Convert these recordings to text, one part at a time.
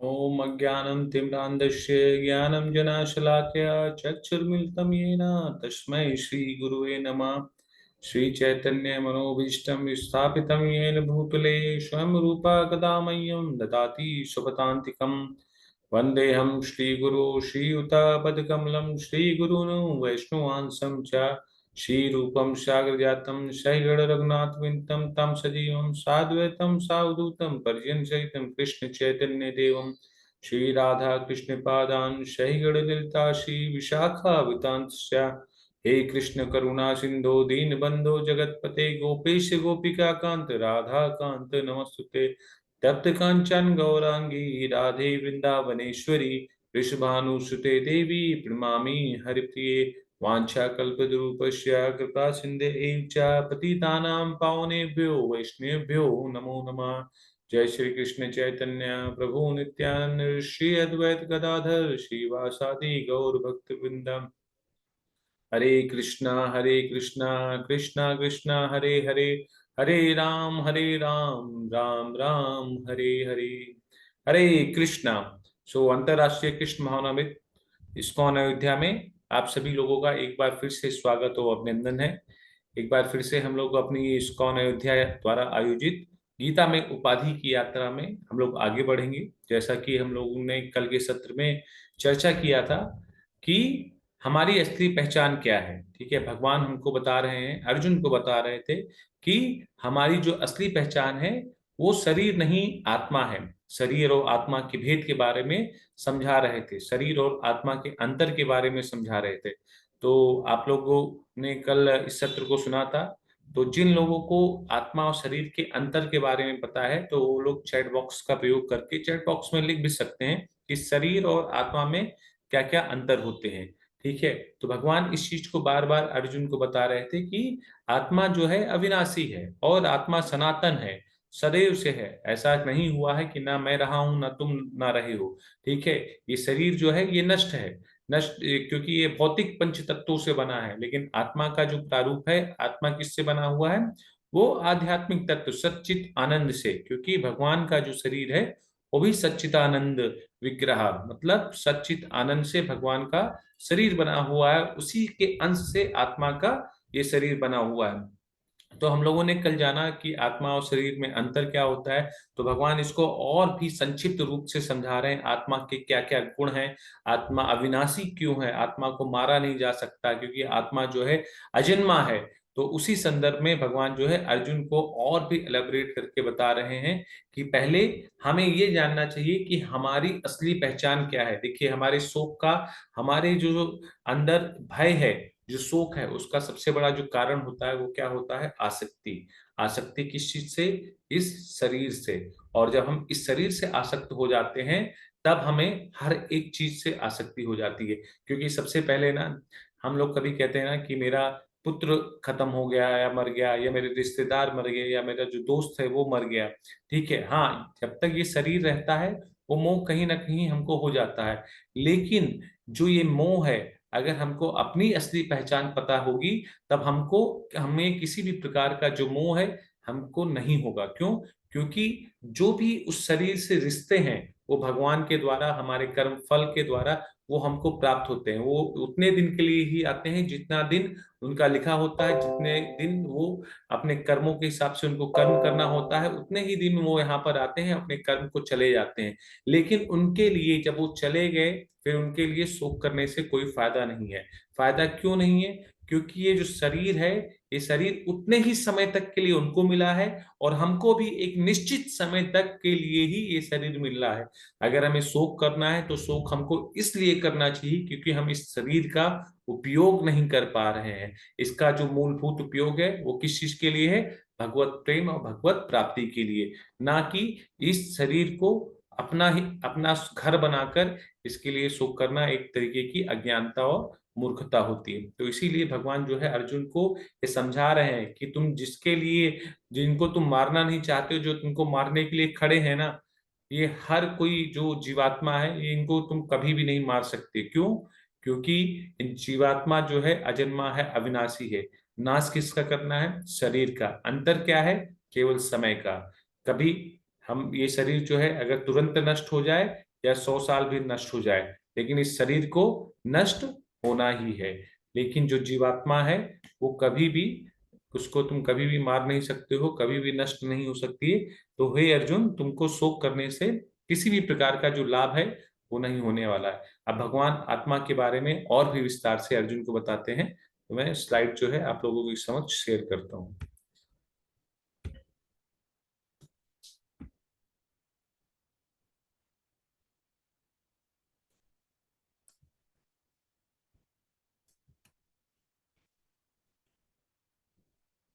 ओम अज्ञानं तिम्रान्धस्य ज्ञानञ्जनशलाकया चक्षुर्मिलितं येन तस्मै श्रीगुरुवे नमः। श्रीचैतन्यमनोभीष्टं स्थापितं येन भूतले स्वयं रूपा कदा मह्यं ददाति स्वपदान्तिकम्। वन्देऽहं श्रीगुरो श्रीयुतापदकमलं श्रीगुरून् वैष्णवांसं च श्रीरूपं साग्रजातं सहिगणरघुनाथविन्तं तं सजीवं साद्वैतं सावधूतं पर्यन्सहितं कृष्णचैतन्यदेवं श्रीराधा कृष्णपादान् सहिगणललिता श्रीविशाखावितांश्च। हे कृष्ण करुणा सिंधो दीनबंधो जगतपते गोपेश गोपिका कांत राधा कांत नमस्तुते। तप्त कांचन गौरांगी राधे वृंदावनेश्वरी वृषभानुसुते देवी प्रणमामि हरिप्रिये। वाञ्छाकल्पतरुपस्य कृपा सिन्धुश्च पतितानां पावनेभ्यो वैष्णवेभ्यो नमो नमः। जय श्री कृष्ण चैतन्य प्रभु नित्यानंद श्री अद्वैत गदाधर श्रीवासादि गौर भक्त वृंदम। हरे कृष्णा कृष्णा कृष्णा हरे हरे, हरे राम राम राम हरे हरे। हरे कृष्णा। सो अंतरराष्ट्रीय कृष्ण महानवमी इस्कॉन अयोध्या में आप सभी लोगों का एक बार फिर से स्वागत और अभिनंदन है। एक बार फिर से हम लोग अपनी इस्कॉन अयोध्या द्वारा आयोजित गीता में उपाधि की यात्रा में हम लोग आगे बढ़ेंगे। जैसा कि हम लोगों ने कल के सत्र में चर्चा किया था कि हमारी असली पहचान क्या है। ठीक है, भगवान हमको बता रहे हैं, अर्जुन को बता रहे थे कि हमारी जो असली पहचान है वो शरीर नहीं आत्मा है। शरीर और आत्मा के भेद के बारे में समझा रहे थे, शरीर और आत्मा के अंतर के बारे में समझा रहे थे। तो आप लोगों ने कल इस सत्र को सुना था। तो जिन लोगों को आत्मा और शरीर के अंतर के बारे में पता है तो वो लोग चैट बॉक्स का प्रयोग करके चैट बॉक्स में लिख भी सकते हैं कि शरीर और आत्मा में क्या क्या अंतर होते हैं। ठीक है, तो भगवान इस चीज को बार बार अर्जुन को बता रहे थे कि आत्मा जो है अविनाशी है और आत्मा सनातन है, सदैव से है। ऐसा नहीं हुआ है कि ना मैं रहा हूं ना तुम ना रहे हो। ठीक है, ये शरीर जो है ये नष्ट है, नष्ट क्योंकि ये भौतिक पंच तत्वों से बना है। लेकिन आत्मा का जो प्रारूप है, आत्मा किससे बना हुआ है? वो आध्यात्मिक तत्व सच्चित आनंद से, क्योंकि भगवान का जो शरीर है वो भी सच्चिदानंद विग्रह, मतलब सच्चित आनंद से भगवान का शरीर बना हुआ है, उसी के अंश से आत्मा का ये शरीर बना हुआ है। तो हम लोगों ने कल जाना कि आत्मा और शरीर में अंतर क्या होता है। तो भगवान इसको और भी संक्षिप्त रूप से समझा रहे हैं, आत्मा के क्या क्या गुण हैं, आत्मा अविनाशी क्यों है, आत्मा को मारा नहीं जा सकता क्योंकि आत्मा जो है अजन्मा है। तो उसी संदर्भ में भगवान जो है अर्जुन को और भी एलेबरेट करके बता रहे हैं कि पहले हमें ये जानना चाहिए कि हमारी असली पहचान क्या है। देखिए, हमारे शोक का, हमारे जो अंदर भय है, जो शोक है, उसका सबसे बड़ा जो कारण होता है वो क्या होता है? आसक्ति। आसक्ति किस चीज से? इस शरीर से। और जब हम इस शरीर से आसक्त हो जाते हैं तब हमें हर एक चीज से आसक्ति हो जाती है। क्योंकि सबसे पहले ना, हम लोग कभी कहते हैं ना कि मेरा पुत्र खत्म हो गया या मर गया, या मेरे रिश्तेदार मर गए, या मेरा जो दोस्त है वो मर गया। ठीक है, हाँ, जब तक ये शरीर रहता है वो मोह कहीं ना कहीं हमको हो जाता है। लेकिन जो ये मोह है, अगर हमको अपनी असली पहचान पता होगी तब हमको, हमें किसी भी प्रकार का जो मोह है हमको नहीं होगा। क्यों? क्योंकि जो भी उस शरीर से रिश्ते हैं वो भगवान के द्वारा, हमारे कर्म फल के द्वारा वो हमको प्राप्त होते हैं। वो उतने दिन के लिए ही आते हैं जितना दिन उनका लिखा होता है, जितने दिन वो अपने कर्मों के हिसाब से उनको कर्म करना होता है, उतने ही दिन वो यहाँ पर आते हैं, अपने कर्म को चले जाते हैं। लेकिन उनके लिए जब वो चले गए फिर उनके लिए शोक करने से कोई फायदा नहीं है। फायदा क्यों नहीं है? क्योंकि ये जो शरीर है, ये शरीर उतने ही समय तक के लिए उनको मिला है और हमको भी एक निश्चित समय तक के लिए ही ये शरीर मिल रहा है। अगर हमें शोक करना है तो शोक हमको इसलिए करना चाहिए क्योंकि हम इस शरीर का उपयोग नहीं कर पा रहे हैं। इसका जो मूलभूत उपयोग है वो किस चीज के लिए है? भगवत प्रेम और भगवत प्राप्ति के लिए, ना कि इस शरीर को अपना ही अपना घर बनाकर इसके लिए शोक करना एक तरीके की अज्ञानता और मूर्खता होती है। तो इसीलिए भगवान जो है अर्जुन को ये समझा रहे हैं कि तुम जिसके लिए, जिनको तुम मारना नहीं चाहते हो, जो तुमको मारने के लिए खड़े हैं ना, ये हर कोई जो जीवात्मा है, ये इनको तुम कभी भी नहीं मार सकते। क्यों? क्योंकि जीवात्मा जो है अजन्मा है, अविनाशी है। नाश किसका करना है? शरीर का। अंतर क्या है? केवल समय का। कभी हम, ये शरीर जो है अगर तुरंत नष्ट हो जाए या 100 साल भी नष्ट हो जाए, लेकिन इस शरीर को नष्ट होना ही है। लेकिन जो जीवात्मा है वो कभी भी, उसको तुम कभी भी मार नहीं सकते हो, कभी भी नष्ट नहीं हो सकती है। तो हे अर्जुन, तुमको शोक करने से किसी भी प्रकार का जो लाभ है वो नहीं होने वाला है। अब भगवान आत्मा के बारे में और भी विस्तार से अर्जुन को बताते हैं। तो मैं स्लाइड जो है आप लोगों के समक्ष शेयर करता हूँ।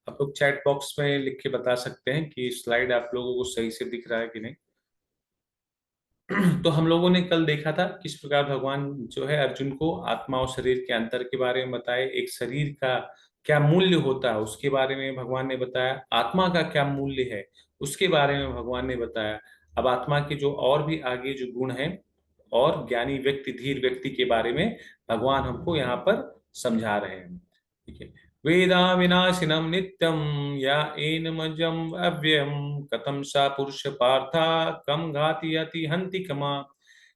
आप लोग चैट बॉक्स में लिख के बता सकते हैं कि स्लाइड आप लोगों को सही से दिख रहा है कि नहीं। तो हम लोगों ने कल देखा था किस प्रकार भगवान जो है अर्जुन को आत्मा और शरीर के अंतर के बारे में बताए, एक शरीर का क्या मूल्य होता है उसके बारे में भगवान ने बताया, आत्मा का क्या मूल्य है उसके बारे में भगवान ने बताया। अब आत्मा के जो और भी आगे जो गुण हैं और ज्ञानी व्यक्ति, धीर व्यक्ति के बारे में भगवान हमको यहाँ पर समझा रहे हैं। ठीक है। वेदा विनाशिनम नित्यम या एनमजम अव्ययम कथम सा पुरुष पार्था कम घाति यति हंति कमा।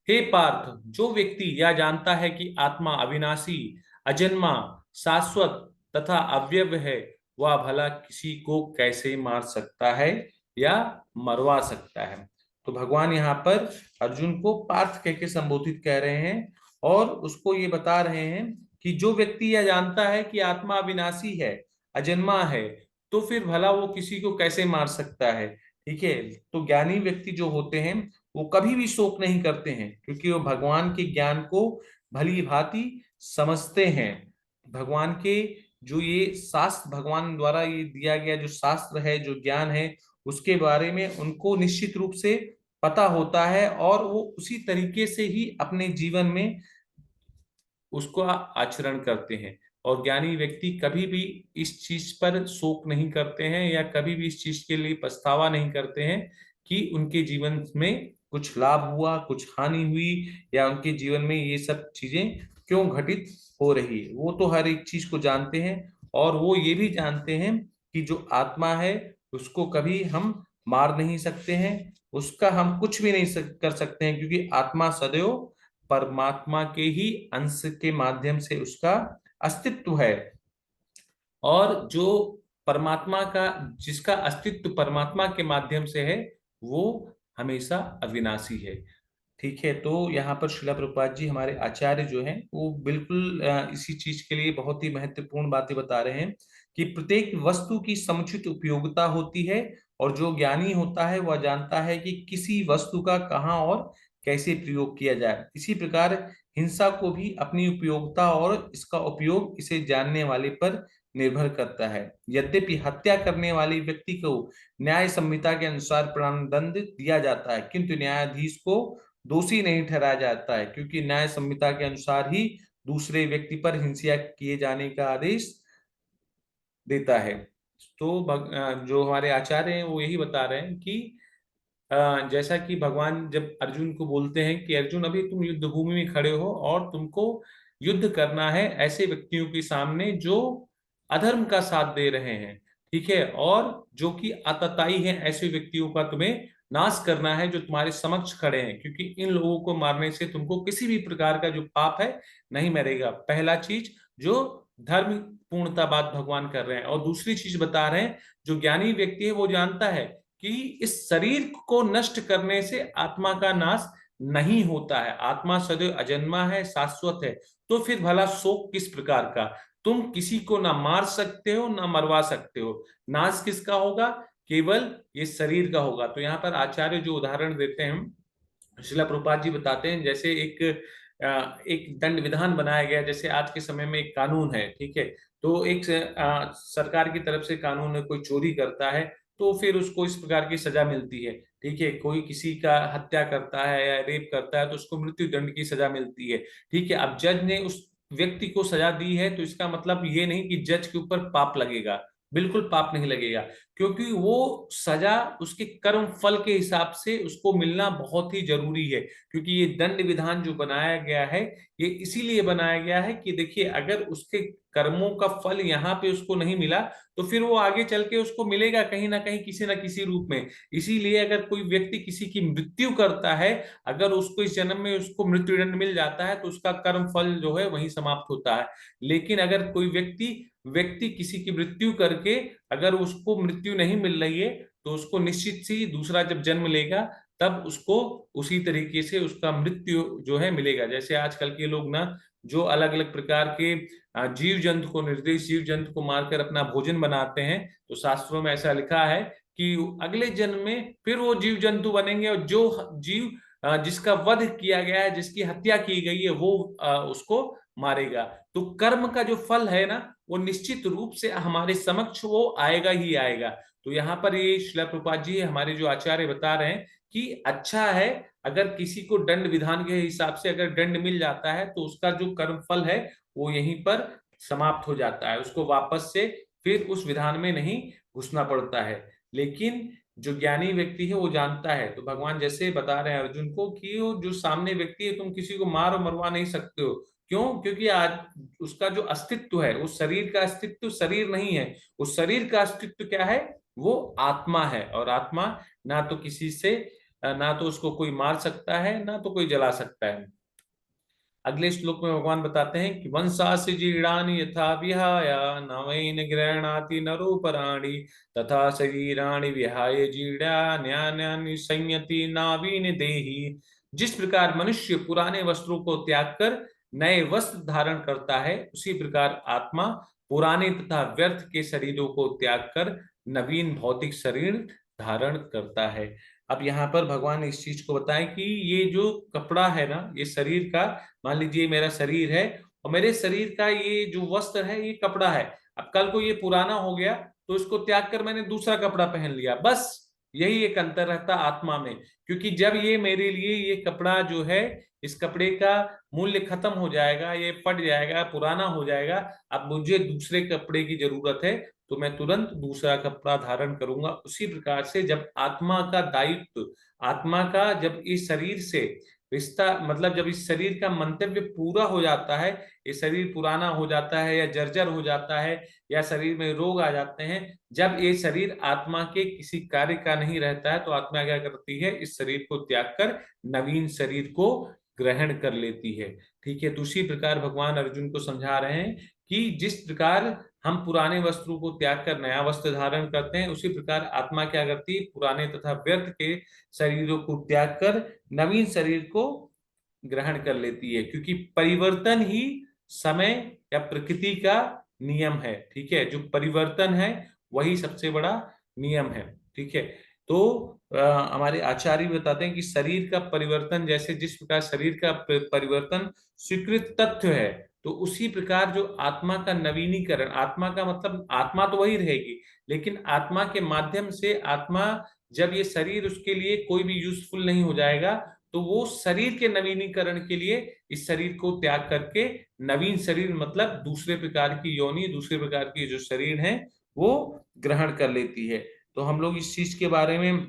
हे पार्थ, जो व्यक्ति यह जानता है कि आत्मा अविनाशी, अजन्मा, शाश्वत तथा अव्यय है, वह भला किसी को कैसे मार सकता है या मरवा सकता है। तो भगवान यहाँ पर अर्जुन को पार्थ कह के संबोधित कह रहे हैं और उसको ये बता रहे हैं कि जो व्यक्ति यह जानता है कि आत्मा अविनाशी है, अजन्मा है, तो फिर भला वो किसी को कैसे मार सकता है। ठीक है। तो ज्ञानी व्यक्ति जो होते हैं वो कभी भी शोक नहीं करते हैं, क्योंकि वो भगवान के ज्ञान को भली भांति समझते हैं। भगवान के जो ये शास्त्र, भगवान द्वारा ये दिया गया जो शास्त्र है, जो ज्ञान है, उसके बारे में उनको निश्चित रूप से पता होता है और वो उसी तरीके से ही अपने जीवन में उसको आचरण करते हैं। और ज्ञानी व्यक्ति कभी भी इस चीज पर शोक नहीं करते हैं या कभी भी इस चीज के लिए पछतावा नहीं करते हैं कि उनके जीवन में कुछ लाभ हुआ, कुछ हानि हुई, या उनके जीवन में ये सब चीजें क्यों घटित हो रही है। वो तो हर एक चीज को जानते हैं और वो ये भी जानते हैं कि जो आत्मा है उसको कभी हम मार नहीं सकते हैं, उसका हम कुछ भी नहीं कर सकते हैं, क्योंकि आत्मा सदैव परमात्मा के ही अंश के माध्यम से उसका अस्तित्व है। और जो परमात्मा का, जिसका अस्तित्व परमात्मा के माध्यम से है, वो हमेशा अविनाशी है। ठीक है। तो यहाँ पर श्रीला प्रभुपाद जी हमारे आचार्य जो हैं वो बिल्कुल इसी चीज के लिए बहुत ही महत्वपूर्ण बातें बता रहे हैं कि प्रत्येक वस्तु की समुचित उपयोगिता होती है और जो ज्ञानी होता है वह जानता है कि किसी वस्तु का कहाँ और कैसे प्रयोग किया जाए। इसी प्रकार हिंसा को भी अपनी उपयोगिता और इसका उपयोग इसे जानने वाले पर निर्भर करता है। यद्यपि हत्या करने वाले व्यक्ति को न्याय संहिता के अनुसार प्राणदंड दिया जाता है, किंतु न्यायाधीश को दोषी नहीं ठहराया जाता है, क्योंकि न्याय संहिता के अनुसार ही दूसरे व्यक्ति पर हिंसा किए जाने का आदेश देता है। तो जो हमारे आचार्य हैं वो यही बता रहे हैं कि जैसा कि भगवान जब अर्जुन को बोलते हैं कि अर्जुन अभी तुम युद्ध भूमि में खड़े हो और तुमको युद्ध करना है ऐसे व्यक्तियों के सामने जो अधर्म का साथ दे रहे हैं। ठीक है। और जो कि आतताई हैं, ऐसे व्यक्तियों का तुम्हें नाश करना है जो तुम्हारे समक्ष खड़े हैं, क्योंकि इन लोगों को मारने से तुमको किसी भी प्रकार का जो पाप है नहीं मरेगा। पहला चीज जो धर्म पूर्णता बात भगवान कर रहे हैं, और दूसरी चीज बता रहे हैं जो ज्ञानी व्यक्ति है वो जानता है कि इस शरीर को नष्ट करने से आत्मा का नाश नहीं होता है, आत्मा सदैव अजन्मा है, शाश्वत है। तो फिर भला शोक किस प्रकार का। तुम किसी को ना मार सकते हो ना मरवा सकते हो, नाश किसका होगा, केवल ये शरीर का होगा। तो यहाँ पर आचार्य जो उदाहरण देते हैं, श्रीला प्रभुपाद जी बताते हैं, जैसे एक दंड विधान बनाया गया। जैसे आज के समय में एक कानून है, ठीक है। तो एक सरकार की तरफ से कानून है, कोई चोरी करता है तो फिर उसको इस प्रकार की सजा मिलती है। ठीक है। कोई किसी का हत्या करता है या रेप करता है तो उसको मृत्यु दंड की सजा मिलती है। ठीक है। अब जज ने उस व्यक्ति को सजा दी है तो इसका मतलब ये नहीं कि जज के ऊपर पाप लगेगा। बिल्कुल पाप नहीं लगेगा, क्योंकि वो सजा उसके कर्म फल के हिसाब से उसको मिलना बहुत ही जरूरी है। क्योंकि ये दंड विधान जो बनाया गया है, ये इसीलिए बनाया गया है कि देखिए, अगर उसके कर्मों का फल यहाँ पे उसको नहीं मिला, तो फिर वो आगे चल के उसको मिलेगा कहीं ना कहीं, किसी ना किसी रूप में। इसीलिए अगर कोई व्यक्ति किसी की मृत्यु करता है, अगर उसको इस जन्म में उसको मृत्युदंड मिल जाता है, तो उसका कर्म फल जो है वही समाप्त होता है। लेकिन अगर कोई व्यक्ति व्यक्ति किसी की मृत्यु करके, अगर उसको मृत्यु नहीं मिल रही है, तो उसको निश्चित सी दूसरा जब जन्म लेगा, तब उसको उसी तरीके से उसका मृत्यु जो है मिलेगा। जैसे आजकल के लोग ना, जो अलग अलग प्रकार के जीव जंतु को, निर्दोष जीव जंतु को मारकर अपना भोजन बनाते हैं, तो शास्त्रों में ऐसा लिखा है कि अगले जन्म में फिर वो जीव जंतु बनेंगे, और जो जीव जिसका वध किया गया है, जिसकी हत्या की गई है, वो उसको मारेगा। तो कर्म का जो फल है ना, वो निश्चित रूप से हमारे समक्ष वो आएगा ही आएगा। तो यहाँ पर ये श्रील प्रभुपाद जी हमारे जो आचार्य बता रहे हैं कि अच्छा है, अगर किसी को दंड विधान के हिसाब से अगर दंड मिल जाता है, तो उसका जो कर्म फल है वो यहीं पर समाप्त हो जाता है, उसको वापस से फिर उस विधान में नहीं घुसना पड़ता है। लेकिन जो ज्ञानी व्यक्ति है वो जानता है, तो भगवान जैसे बता रहे हैं अर्जुन को कि वो जो सामने व्यक्ति है, तुम किसी को मार और मरवा नहीं सकते हो। क्यों? क्योंकि आज उसका जो अस्तित्व है, उस शरीर का अस्तित्व शरीर नहीं है, उस शरीर का अस्तित्व क्या है? वो आत्मा है। और आत्मा ना तो किसी से, ना तो उसको कोई मार सकता है, ना तो कोई जला सकता है। अगले श्लोक में भगवान बताते हैं कि वंशासि जीर्णानि यथा विहाय नवैन गृह्णाति नरो पराणि तथा शरीराणि विहाय जीर्णान्यान्यानि संयति नावीन देहि। जिस प्रकार मनुष्य पुराने वस्त्रों को त्याग कर नए वस्त्र धारण करता है, उसी प्रकार आत्मा पुराने तथा व्यर्थ के शरीरों को त्याग कर नवीन भौतिक शरीर धारण करता है। अब यहाँ पर भगवान इस चीज को बताएं कि ये जो कपड़ा है ना, ये शरीर का, मान लीजिए मेरा शरीर है, और मेरे शरीर का ये जो वस्त्र है ये कपड़ा है। अब कल को ये पुराना हो गया, तो इसको त्याग कर मैंने दूसरा कपड़ा पहन लिया, बस यही एक अंतर रहता आत्मा में। क्योंकि जब ये मेरे लिए ये कपड़ा जो है, इस कपड़े का मूल्य खत्म हो जाएगा, ये फट जाएगा, पुराना हो जाएगा, अब मुझे दूसरे कपड़े की जरूरत है, तो मैं तुरंत दूसरा कपड़ा धारण करूंगा। उसी प्रकार से जब आत्मा का दायित्व, आत्मा का जब इस शरीर से रिश्ता, मतलब जब इस शरीर का मंतव्य पूरा हो जाता है, ये शरीर पुराना हो जाता है या जर्जर हो जाता है, या शरीर में रोग आ जाते हैं, जब ये शरीर आत्मा के किसी कार्य का नहीं रहता है, तो आत्मा क्या करती है? इस शरीर को त्याग कर नवीन शरीर को ग्रहण कर लेती है। ठीक है, तो उसी प्रकार भगवान अर्जुन को समझा रहे हैं कि जिस प्रकार हम पुराने वस्त्रों को त्याग कर नया वस्त्र धारण करते हैं, उसी प्रकार आत्मा क्या करती है? पुराने तथा व्यर्थ के शरीरों को त्याग कर नवीन शरीर को ग्रहण कर लेती है। क्योंकि परिवर्तन ही समय या प्रकृति का नियम है। ठीक है, जो परिवर्तन है वही सबसे बड़ा नियम है। ठीक है, तो हमारे आचार्य बताते हैं कि शरीर का परिवर्तन, जैसे जिस प्रकार शरीर का परिवर्तन स्वीकृत तथ्य है, तो उसी प्रकार जो आत्मा का नवीनीकरण, आत्मा का मतलब आत्मा तो वही रहेगी, लेकिन आत्मा के माध्यम से आत्मा, जब ये शरीर उसके लिए कोई भी यूजफुल नहीं हो जाएगा, तो वो शरीर के नवीनीकरण के लिए इस शरीर को त्याग करके नवीन शरीर, मतलब दूसरे प्रकार की योनि, दूसरे प्रकार की जो शरीर है, वो ग्रहण कर लेती है। तो हम लोग इस चीज के बारे में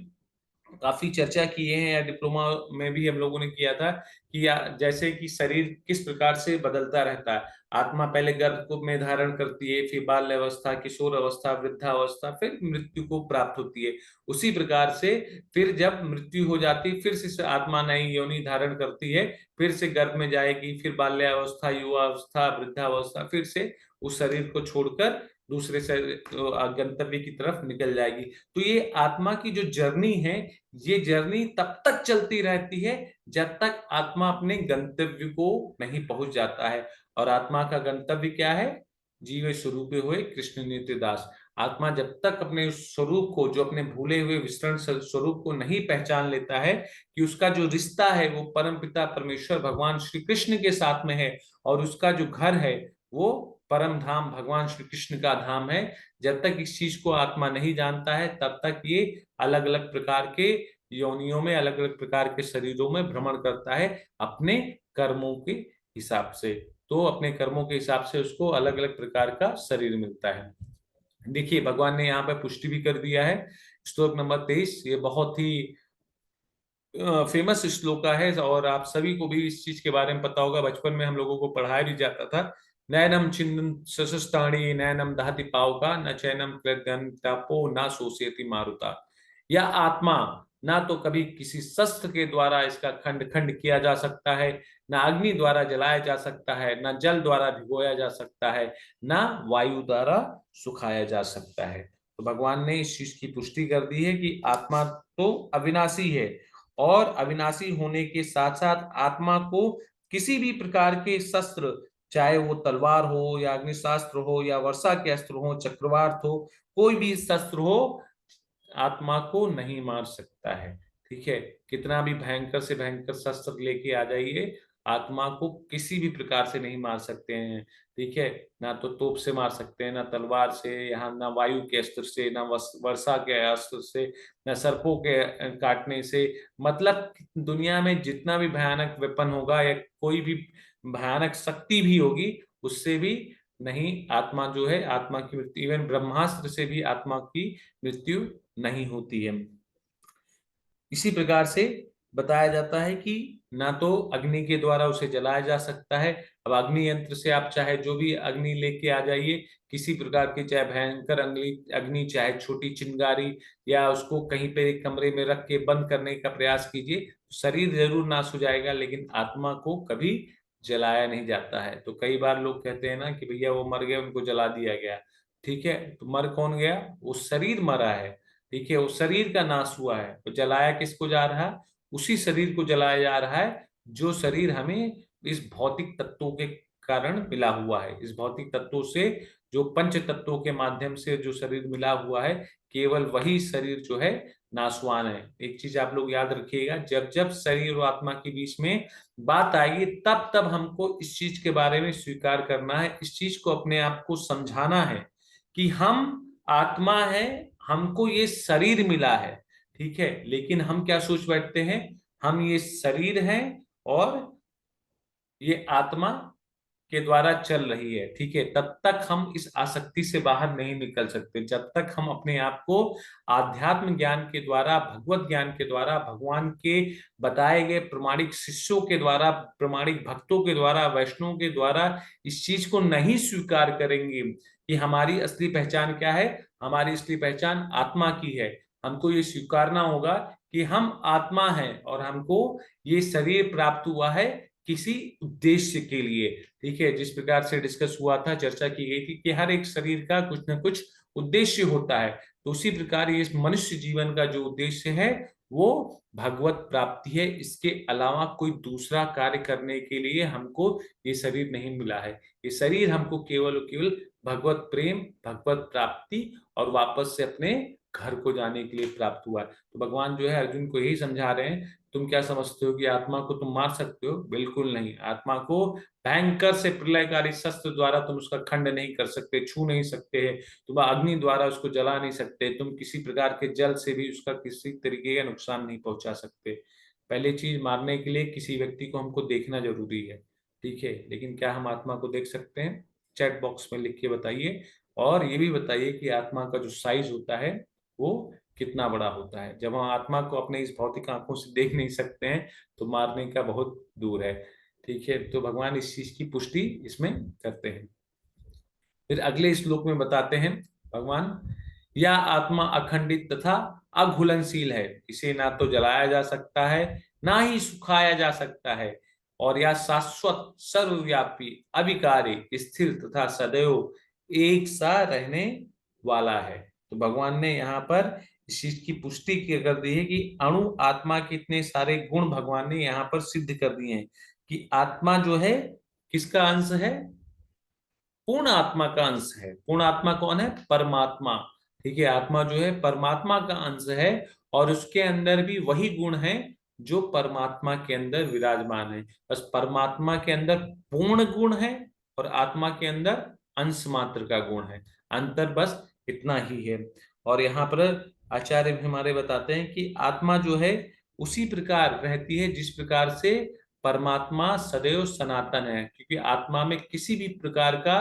काफी चर्चा किए हैं, या डिप्लोमा में भी हम लोगों ने किया था कि जैसे कि शरीर किस प्रकार से बदलता रहता है। आत्मा पहले गर्भ को में धारण करती है, फिर बाल्य अवस्था, किशोर अवस्था, वृद्धावस्था, फिर मृत्यु को प्राप्त होती है। उसी प्रकार से फिर जब मृत्यु हो जाती है, फिर से आत्मा नई योनि धारण करती है, फिर से गर्भ में जाएगी, फिर बाल्यावस्था, युवावस्था, वृद्धावस्था, फिर से उस शरीर को छोड़कर दूसरे गंतव्य की तरफ निकल जाएगी। तो ये आत्मा की जो जर्नी है, ये जर्नी तब तक चलती रहती है जब तक आत्मा अपने गंतव्य को नहीं पहुंच जाता है। और आत्मा का गंतव्य क्या है? जीव स्वरूप हुए कृष्ण नित्य दास। आत्मा जब तक अपने उस स्वरूप को, जो अपने भूले हुए विस्तृण स्वरूप को नहीं पहचान लेता है कि उसका जो रिश्ता है वो परम पिता परमेश्वर भगवान श्री कृष्ण के साथ में है, और उसका जो घर है वो परम धाम भगवान श्री कृष्ण का धाम है, जब तक इस चीज को आत्मा नहीं जानता है, तब तक ये अलग अलग प्रकार के योनियों में, अलग अलग प्रकार के शरीरों में भ्रमण करता है अपने कर्मों के हिसाब से। तो अपने कर्मों के हिसाब से उसको अलग अलग प्रकार का शरीर मिलता है। देखिए भगवान ने यहाँ पे पुष्टि भी कर दिया है। श्लोक नंबर 23 ये बहुत ही फेमस श्लोका है और आप सभी को भी इस चीज के बारे में पता होगा, बचपन में हम लोगों को पढ़ाया भी जाता था। नैनम छिन्नं सशस्तानि नैनम दहति पावका न चैनम कृत्यं तपो न शोषयति मारुता। यह आत्मा ना तो कभी किसी शस्त्र के द्वारा इसका खंड खंड किया जा सकता है, ना अग्नि द्वारा जलाया जा सकता है, ना जल द्वारा भिगोया जा सकता है, ना वायु द्वारा सुखाया जा सकता है। तो भगवान ने इस चीज की पुष्टि कर दी है कि आत्मा तो अविनाशी है, और अविनाशी होने के साथ साथ आत्मा को किसी भी प्रकार के शस्त्र, चाहे वो तलवार हो या अग्निशास्त्र हो या वर्षा के अस्त्र हो, चक्रवात हो, कोई भी शस्त्र हो, आत्मा को नहीं मार सकता है। ठीक है, कितना भी भयंकर से भयंकर शस्त्र लेके आ जाइए, आत्मा को किसी भी प्रकार से नहीं मार सकते हैं। ठीक है, ना तो तोप से मार सकते हैं, ना तलवार से, यहाँ ना वायु के अस्त्र से, ना वर्षा के अस्त्र से, ना सर्पों के काटने से। मतलब दुनिया में जितना भी भयानक वेपन होगा या कोई भी भयानक शक्ति भी होगी, उससे भी नहीं आत्मा जो है, आत्मा की मृत्यु, इवन ब्रह्मास्त्र से भी आत्मा की मृत्यु नहीं होती है। इसी प्रकार से बताया जाता है कि ना तो अग्नि के द्वारा उसे जलाया जा सकता है। अब अग्नि यंत्र से आप चाहे जो भी अग्नि लेके आ जाइए, किसी प्रकार की, चाहे भयंकर अग्नि अग्नि, चाहे छोटी चिंगारी, या उसको कहीं पे एक कमरे में रख के बंद करने का प्रयास कीजिए, शरीर जरूर नाश हो जाएगा, लेकिन आत्मा को कभी जलाया नहीं जाता है। तो कई बार लोग कहते हैं ना कि भैया वो मर गए, उनको जला दिया गया। ठीक है, तो मर कौन गया? वो शरीर मरा है। ठीक है, उस शरीर का नाश हुआ है, तो जलाया किसको जा रहा है? उसी शरीर को जलाया जा रहा है जो शरीर हमें इस भौतिक तत्वों के कारण मिला हुआ है। इस भौतिक तत्वों से, जो पंच तत्वों के माध्यम से जो शरीर मिला हुआ है, केवल वही शरीर जो है नाशवान है। एक चीज आप लोग याद रखिएगा, जब जब शरीर और आत्मा के बीच में बात आएगी, तब तब हमको इस चीज के बारे में स्वीकार करना है, इस चीज को अपने आप को समझाना है कि हम आत्मा है, हमको ये शरीर मिला है। ठीक है, लेकिन हम क्या सोच बैठते हैं, हम ये शरीर हैं और ये आत्मा के द्वारा चल रही है। ठीक है, तब तक हम इस आसक्ति से बाहर नहीं निकल सकते, जब तक हम अपने आप को आध्यात्म ज्ञान के द्वारा, भगवत ज्ञान के द्वारा, भगवान के बताए गए प्रमाणिक शिष्यों के द्वारा, प्रमाणिक भक्तों के द्वारा, वैष्णव के द्वारा इस चीज को नहीं स्वीकार करेंगे कि हमारी असली पहचान क्या है। हमारी असली पहचान आत्मा की है। हमको ये स्वीकारना होगा कि हम आत्मा हैं और हमको ये शरीर प्राप्त हुआ है किसी उद्देश्य के लिए। ठीक है, जिस प्रकार से डिस्कस हुआ था, चर्चा की गई थी कि हर एक शरीर का कुछ ना कुछ उद्देश्य होता है। तो उसी प्रकार ये मनुष्य जीवन का जो उद्देश्य है वो भगवत प्राप्ति है। इसके अलावा कोई दूसरा कार्य करने के लिए हमको ये शरीर नहीं मिला है। ये शरीर हमको केवल और केवल भगवत प्रेम, भगवत प्राप्ति और वापस से अपने घर को जाने के लिए प्राप्त हुआ है। तो भगवान जो है अर्जुन को यही समझा रहे हैं, तुम क्या समझते हो कि आत्मा को तुम मार सकते हो? बिल्कुल नहीं। आत्मा को भयंकर से प्रलयकारी शस्त्र द्वारा तुम उसका खंड नहीं कर सकते, छू नहीं सकते, तुम अग्नि द्वारा उसको जला नहीं सकते, तुम किसी प्रकार के जल से भी उसका किसी तरीके का नुकसान नहीं पहुंचा सकते। पहली चीज, मारने के लिए किसी व्यक्ति को हमको देखना जरूरी है। ठीक है, लेकिन क्या हम आत्मा को देख सकते हैं? चैट बॉक्स में लिख के बताइए। और ये भी बताइए कि आत्मा का जो साइज होता है वो कितना बड़ा होता है। जब हम आत्मा को अपने इस भौतिक आंखों से देख नहीं सकते हैं, तो मारने का बहुत दूर है। ठीक है, तो भगवान इस चीज की पुष्टि इसमें करते हैं। फिर अगले श्लोक में बताते हैं भगवान, यह आत्मा अखंडित तथा अघुलनशील है, इसे ना तो जलाया जा सकता है, ना ही सुखाया जा सकता है, और यह शाश्वत, सर्वव्यापी, अविकारी, स्थिर तथा सदैव एक सा रहने वाला है। तो भगवान ने यहाँ पर इस चीज की पुष्टि कर दी है कि अणु आत्मा के इतने सारे गुण भगवान ने यहाँ पर सिद्ध कर दिए हैं कि आत्मा जो है किसका अंश है? पूर्ण आत्मा का अंश है। पूर्ण आत्मा कौन है? परमात्मा। ठीक है, आत्मा जो है परमात्मा का अंश है, और उसके अंदर भी वही गुण है जो परमात्मा के अंदर विराजमान है। बस परमात्मा के अंदर पूर्ण गुण है और आत्मा के अंदर अंश मात्र का गुण है। अंतर बस इतना ही है। और यहाँ पर आचार्य भी हमारे बताते हैं कि आत्मा जो है उसी प्रकार रहती है जिस प्रकार से परमात्मा सदैव सनातन है, क्योंकि आत्मा में किसी भी प्रकार का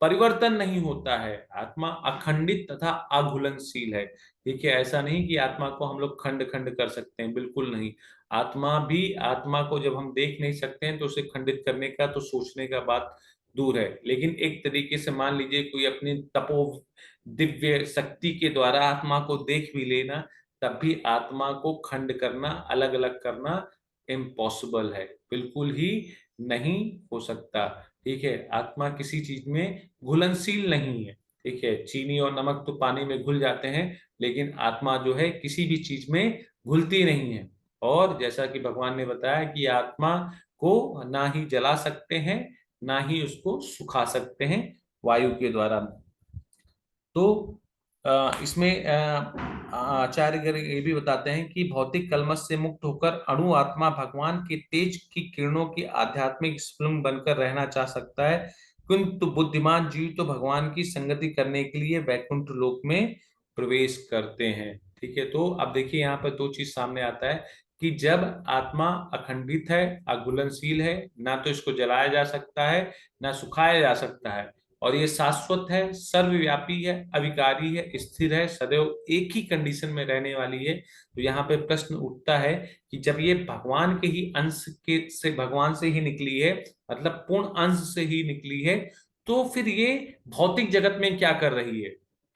परिवर्तन नहीं होता है, आत्मा अखंडित तथा अघुलनशील है। ठीक है, ऐसा नहीं कि आत्मा को हम लोग खंड खंड कर सकते हैं, बिल्कुल नहीं। आत्मा को जब हम देख नहीं सकते हैं तो उसे खंडित करने का तो सोचने का बात दूर है। लेकिन एक तरीके से मान लीजिए कोई अपनी तपो दिव्य शक्ति के द्वारा आत्मा को देख भी लेना, तब भी आत्मा को खंड करना, अलग अलग करना इम्पॉसिबल है, बिल्कुल ही नहीं हो सकता। ठीक है, आत्मा किसी चीज में घुलनशील नहीं है। ठीक है, चीनी और नमक तो पानी में घुल जाते हैं, लेकिन आत्मा जो है किसी भी चीज में घुलती नहीं है। और जैसा कि भगवान ने बताया कि आत्मा को ना ही जला सकते हैं, ना ही उसको सुखा सकते हैं वायु के द्वारा। तो इसमें आचार्यगण ये भी बताते हैं कि भौतिक कलमश से मुक्त होकर अणु आत्मा भगवान के तेज की किरणों की आध्यात्मिक स्फुलिंग बनकर रहना चाह सकता है, किंतु बुद्धिमान जीव तो भगवान की संगति करने के लिए वैकुंठ लोक में प्रवेश करते हैं। ठीक है, तो अब देखिए यहाँ पर दो चीज सामने आता है कि जब आत्मा अखंडित है, अघुलनशील है, ना तो इसको जलाया जा सकता है, ना सुखाया जा सकता है, और ये शाश्वत है, सर्वव्यापी है, अविकारी है, स्थिर है, सदैव एक ही कंडीशन में रहने वाली है। तो यहाँ पे प्रश्न उठता है कि जब ये भगवान के ही अंश के से भगवान से ही निकली है, मतलब पूर्ण अंश से ही निकली है, तो फिर ये भौतिक जगत में क्या कर रही है।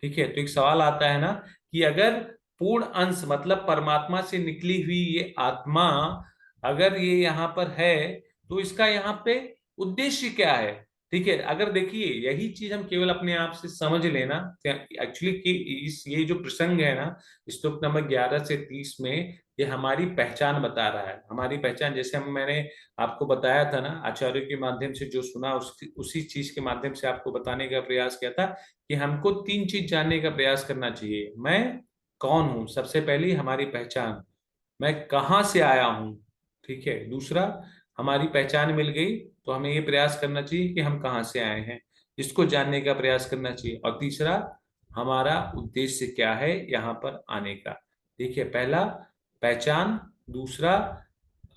ठीक है, तो एक सवाल आता है ना कि अगर पूर्ण अंश मतलब परमात्मा से निकली हुई ये आत्मा अगर ये यहाँ पर है, तो इसका यहाँ पे उद्देश्य क्या है। ठीक है, अगर देखिए यही चीज हम केवल अपने आप से समझ लेना एक्चुअली कि इस ये जो प्रसंग है ना, श्लोक नंबर 11 से 30 में, ये हमारी पहचान बता रहा है। हमारी पहचान जैसे मैंने आपको बताया था ना, आचार्य के माध्यम से जो सुना उसी चीज के माध्यम से आपको बताने का प्रयास किया था कि हमको तीन चीज जानने का प्रयास करना चाहिए। मैं कौन हूँ, सबसे पहली हमारी पहचान, मैं कहाँ से आया हूँ। ठीक है, दूसरा हमारी पहचान मिल गई तो हमें ये प्रयास करना चाहिए कि हम कहाँ से आए हैं, इसको जानने का प्रयास करना चाहिए। और तीसरा हमारा उद्देश्य क्या है यहाँ पर आने का। ठीक है, पहला पहचान, दूसरा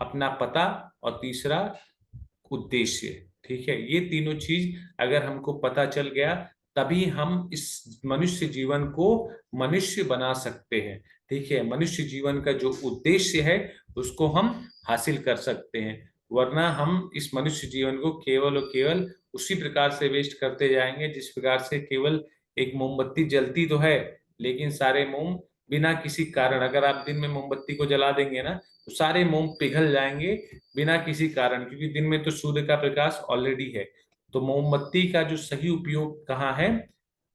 अपना पता, और तीसरा उद्देश्य। ठीक है, ये तीनों चीज अगर हमको पता चल गया, तभी हम इस मनुष्य जीवन को मनुष्य बना सकते हैं। ठीक है, मनुष्य जीवन का जो उद्देश्य है उसको हम हासिल कर सकते हैं, वरना हम इस मनुष्य जीवन को केवल और केवल उसी प्रकार से वेस्ट करते जाएंगे जिस प्रकार से केवल एक मोमबत्ती जलती तो है, लेकिन सारे मोम बिना किसी कारण, अगर आप दिन में मोमबत्ती को जला देंगे ना तो सारे मोम पिघल जाएंगे बिना किसी कारण, क्योंकि दिन में तो सूर्य का प्रकाश ऑलरेडी है। तो मोमबत्ती का जो सही उपयोग कहाँ है,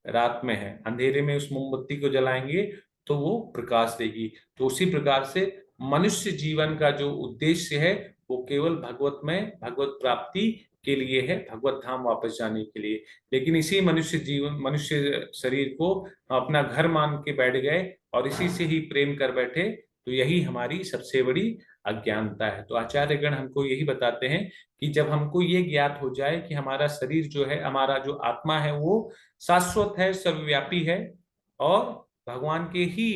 रात में है। अंधेरे में उस मोमबत्ती को जलाएंगे तो वो प्रकाश देगी। तो उसी प्रकार से मनुष्य जीवन का जो उद्देश्य है वो केवल भगवत प्राप्ति के लिए है, भगवत धाम वापस जाने के लिए। लेकिन इसी मनुष्य शरीर को हम अपना घर मान के बैठ गए और इसी से ही प्रेम कर बैठे, तो यही हमारी सबसे बड़ी अज्ञानता है। तो आचार्यगण हमको यही बताते हैं कि जब हमको ये ज्ञात हो जाए कि हमारा शरीर जो है, हमारा जो आत्मा है वो शाश्वत है, सर्वव्यापी है, और भगवान के ही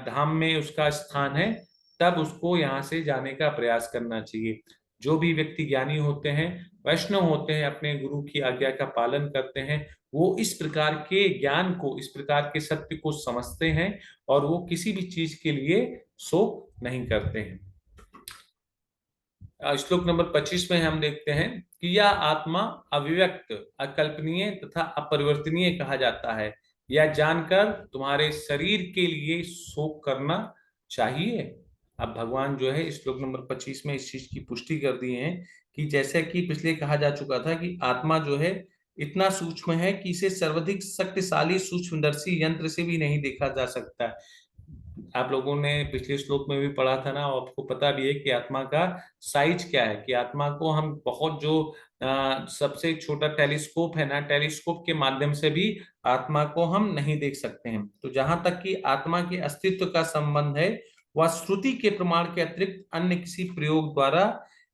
धाम में उसका स्थान है, तब उसको यहाँ से जाने का प्रयास करना चाहिए। जो भी व्यक्ति ज्ञानी होते हैं, वैष्णव होते हैं, अपने गुरु की आज्ञा का पालन करते हैं, वो इस प्रकार के ज्ञान को, इस प्रकार के सत्य को समझते हैं, और वो किसी भी चीज के लिए शोक नहीं करते हैं। श्लोक नंबर 25 में हम देखते हैं कि यह आत्मा अव्यक्त, अकल्पनीय तथा अपरिवर्तनीय कहा जाता है। यह जानकर तुम्हारे शरीर के लिए शोक करना चाहिए। अब भगवान जो है श्लोक नंबर 25 में इस चीज की पुष्टि कर दी है कि जैसे कि पिछले कहा जा चुका था कि आत्मा जो है इतना सूक्ष्म है कि इसे सर्वाधिक शक्तिशाली सूक्ष्मदर्शी यंत्र से भी नहीं देखा जा सकता। आप लोगों ने पिछले श्लोक में भी पढ़ा था ना, और आपको पता भी है कि आत्मा का साइज क्या है, कि आत्मा को हम बहुत जो सबसे छोटा टेलीस्कोप है ना, टेलीस्कोप के माध्यम से भी आत्मा को हम नहीं देख सकते हैं। तो जहां तक कि आत्मा के अस्तित्व का संबंध है, वह श्रुति के प्रमाण के अतिरिक्त अन्य किसी प्रयोग द्वारा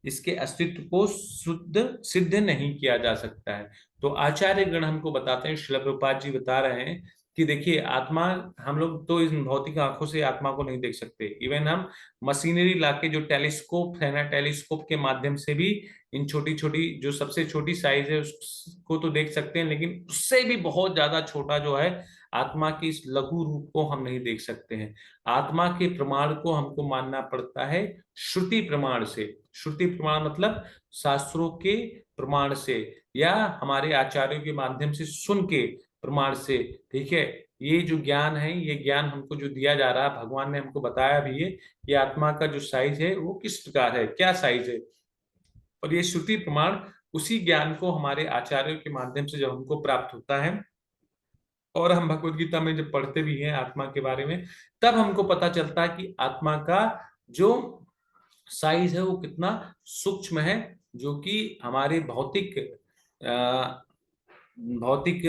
इसके अस्तित्व को सिद्ध नहीं किया जा सकता है। तो आचार्य गण हमको बताते हैं, श्रील प्रभुपाद जी बता रहे हैं कि देखिए आत्मा, हम लोग तो इस भौतिक आंखों से आत्मा को नहीं देख सकते, इवन हम मशीनरी लाके जो टेलीस्कोप है ना, टेलीस्कोप के माध्यम से भी इन छोटी छोटी, जो सबसे छोटी साइज है उसको तो देख सकते हैं, लेकिन उससे भी बहुत ज्यादा छोटा जो है आत्मा के इस लघु रूप को हम नहीं देख सकते हैं। आत्मा के प्रमाण को हमको मानना पड़ता है श्रुति प्रमाण से। श्रुति प्रमाण मतलब शास्त्रों के प्रमाण से, या हमारे आचार्यों के माध्यम से सुन के प्रमाण से। ठीक है, ये जो ज्ञान है, ये ज्ञान हमको जो दिया जा रहा है, भगवान ने हमको बताया भी है कि आत्मा का जो साइज है वो किस प्रकार है, क्या साइज है। और ये श्रुति प्रमाण उसी ज्ञान को हमारे आचार्यों के माध्यम से जब हमको प्राप्त होता है, और हम भगवत गीता में जब पढ़ते भी हैं आत्मा के बारे में, तब हमको पता चलता है कि आत्मा का जो साइज है वो कितना सूक्ष्म है, जो कि हमारे भौतिक भौतिक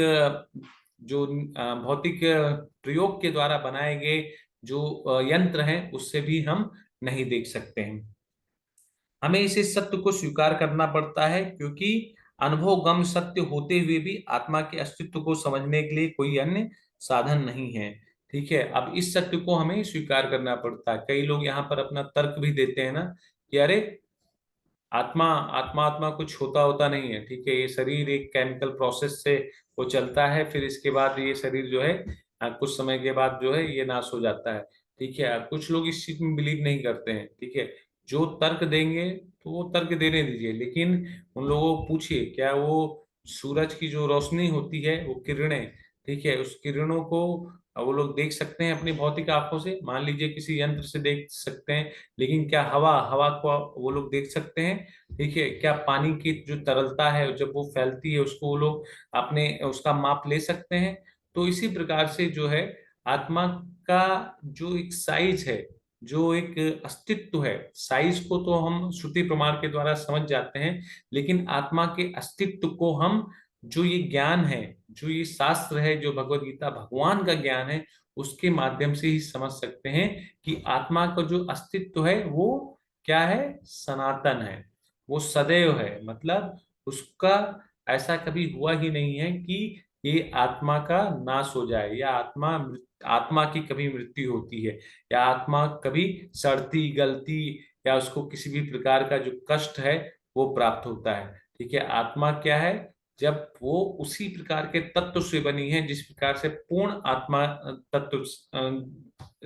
जो भौतिक प्रयोग के द्वारा बनाए गए जो यंत्र हैं उससे भी हम नहीं देख सकते हैं। हमें इसे सत्य को स्वीकार करना पड़ता है, क्योंकि अनुभव गम सत्य होते हुए भी आत्मा के अस्तित्व को समझने के लिए कोई अन्य साधन नहीं है। ठीक है, अब इस सत्य को हमें स्वीकार करना पड़ता है। कई लोग यहाँ पर अपना तर्क भी देते हैं ना कि अरे आत्मा आत्मा आत्मा कुछ होता होता नहीं है। ठीक है, ये शरीर एक केमिकल प्रोसेस से वो चलता है, फिर इसके बाद ये शरीर जो है कुछ समय के बाद जो है ये नाश हो जाता है। ठीक है, कुछ लोग इस चीज में बिलीव नहीं करते हैं। ठीक है, जो तर्क देंगे तो वो तर्क देने दीजिए, लेकिन उन लोगों को पूछिए क्या वो सूरज की जो रोशनी होती है, वो किरणें, ठीक है, उस किरणों को वो लोग देख सकते हैं अपनी भौतिक आंखों से? मान लीजिए किसी यंत्र से देख सकते हैं, लेकिन क्या हवा हवा को वो लोग देख सकते हैं? ठीक है, क्या पानी की जो तरलता है जब वो फैलती है उसको वो लोग अपने उसका माप ले सकते हैं? तो इसी प्रकार से जो है आत्मा का जो एक साइज है, जो एक अस्तित्व है, साइज को तो हम श्रुति प्रमाण के द्वारा समझ जाते हैं, लेकिन आत्मा के अस्तित्व को हम, जो ये ज्ञान है, जो ये शास्त्र है, जो भगवत गीता भगवान का ज्ञान है, उसके माध्यम से ही समझ सकते हैं कि आत्मा का जो अस्तित्व है वो क्या है, सनातन है, वो सदैव है। मतलब उसका ऐसा कभी हुआ ही नहीं है कि ये आत्मा का नाश हो जाए, या आत्मा की कभी मृत्यु होती है, या आत्मा कभी सड़ती गलती, या उसको किसी भी प्रकार का जो कष्ट है वो प्राप्त होता है। ठीक है, आत्मा क्या है, जब वो उसी प्रकार के तत्व से बनी है जिस प्रकार से पूर्ण आत्मा तत्व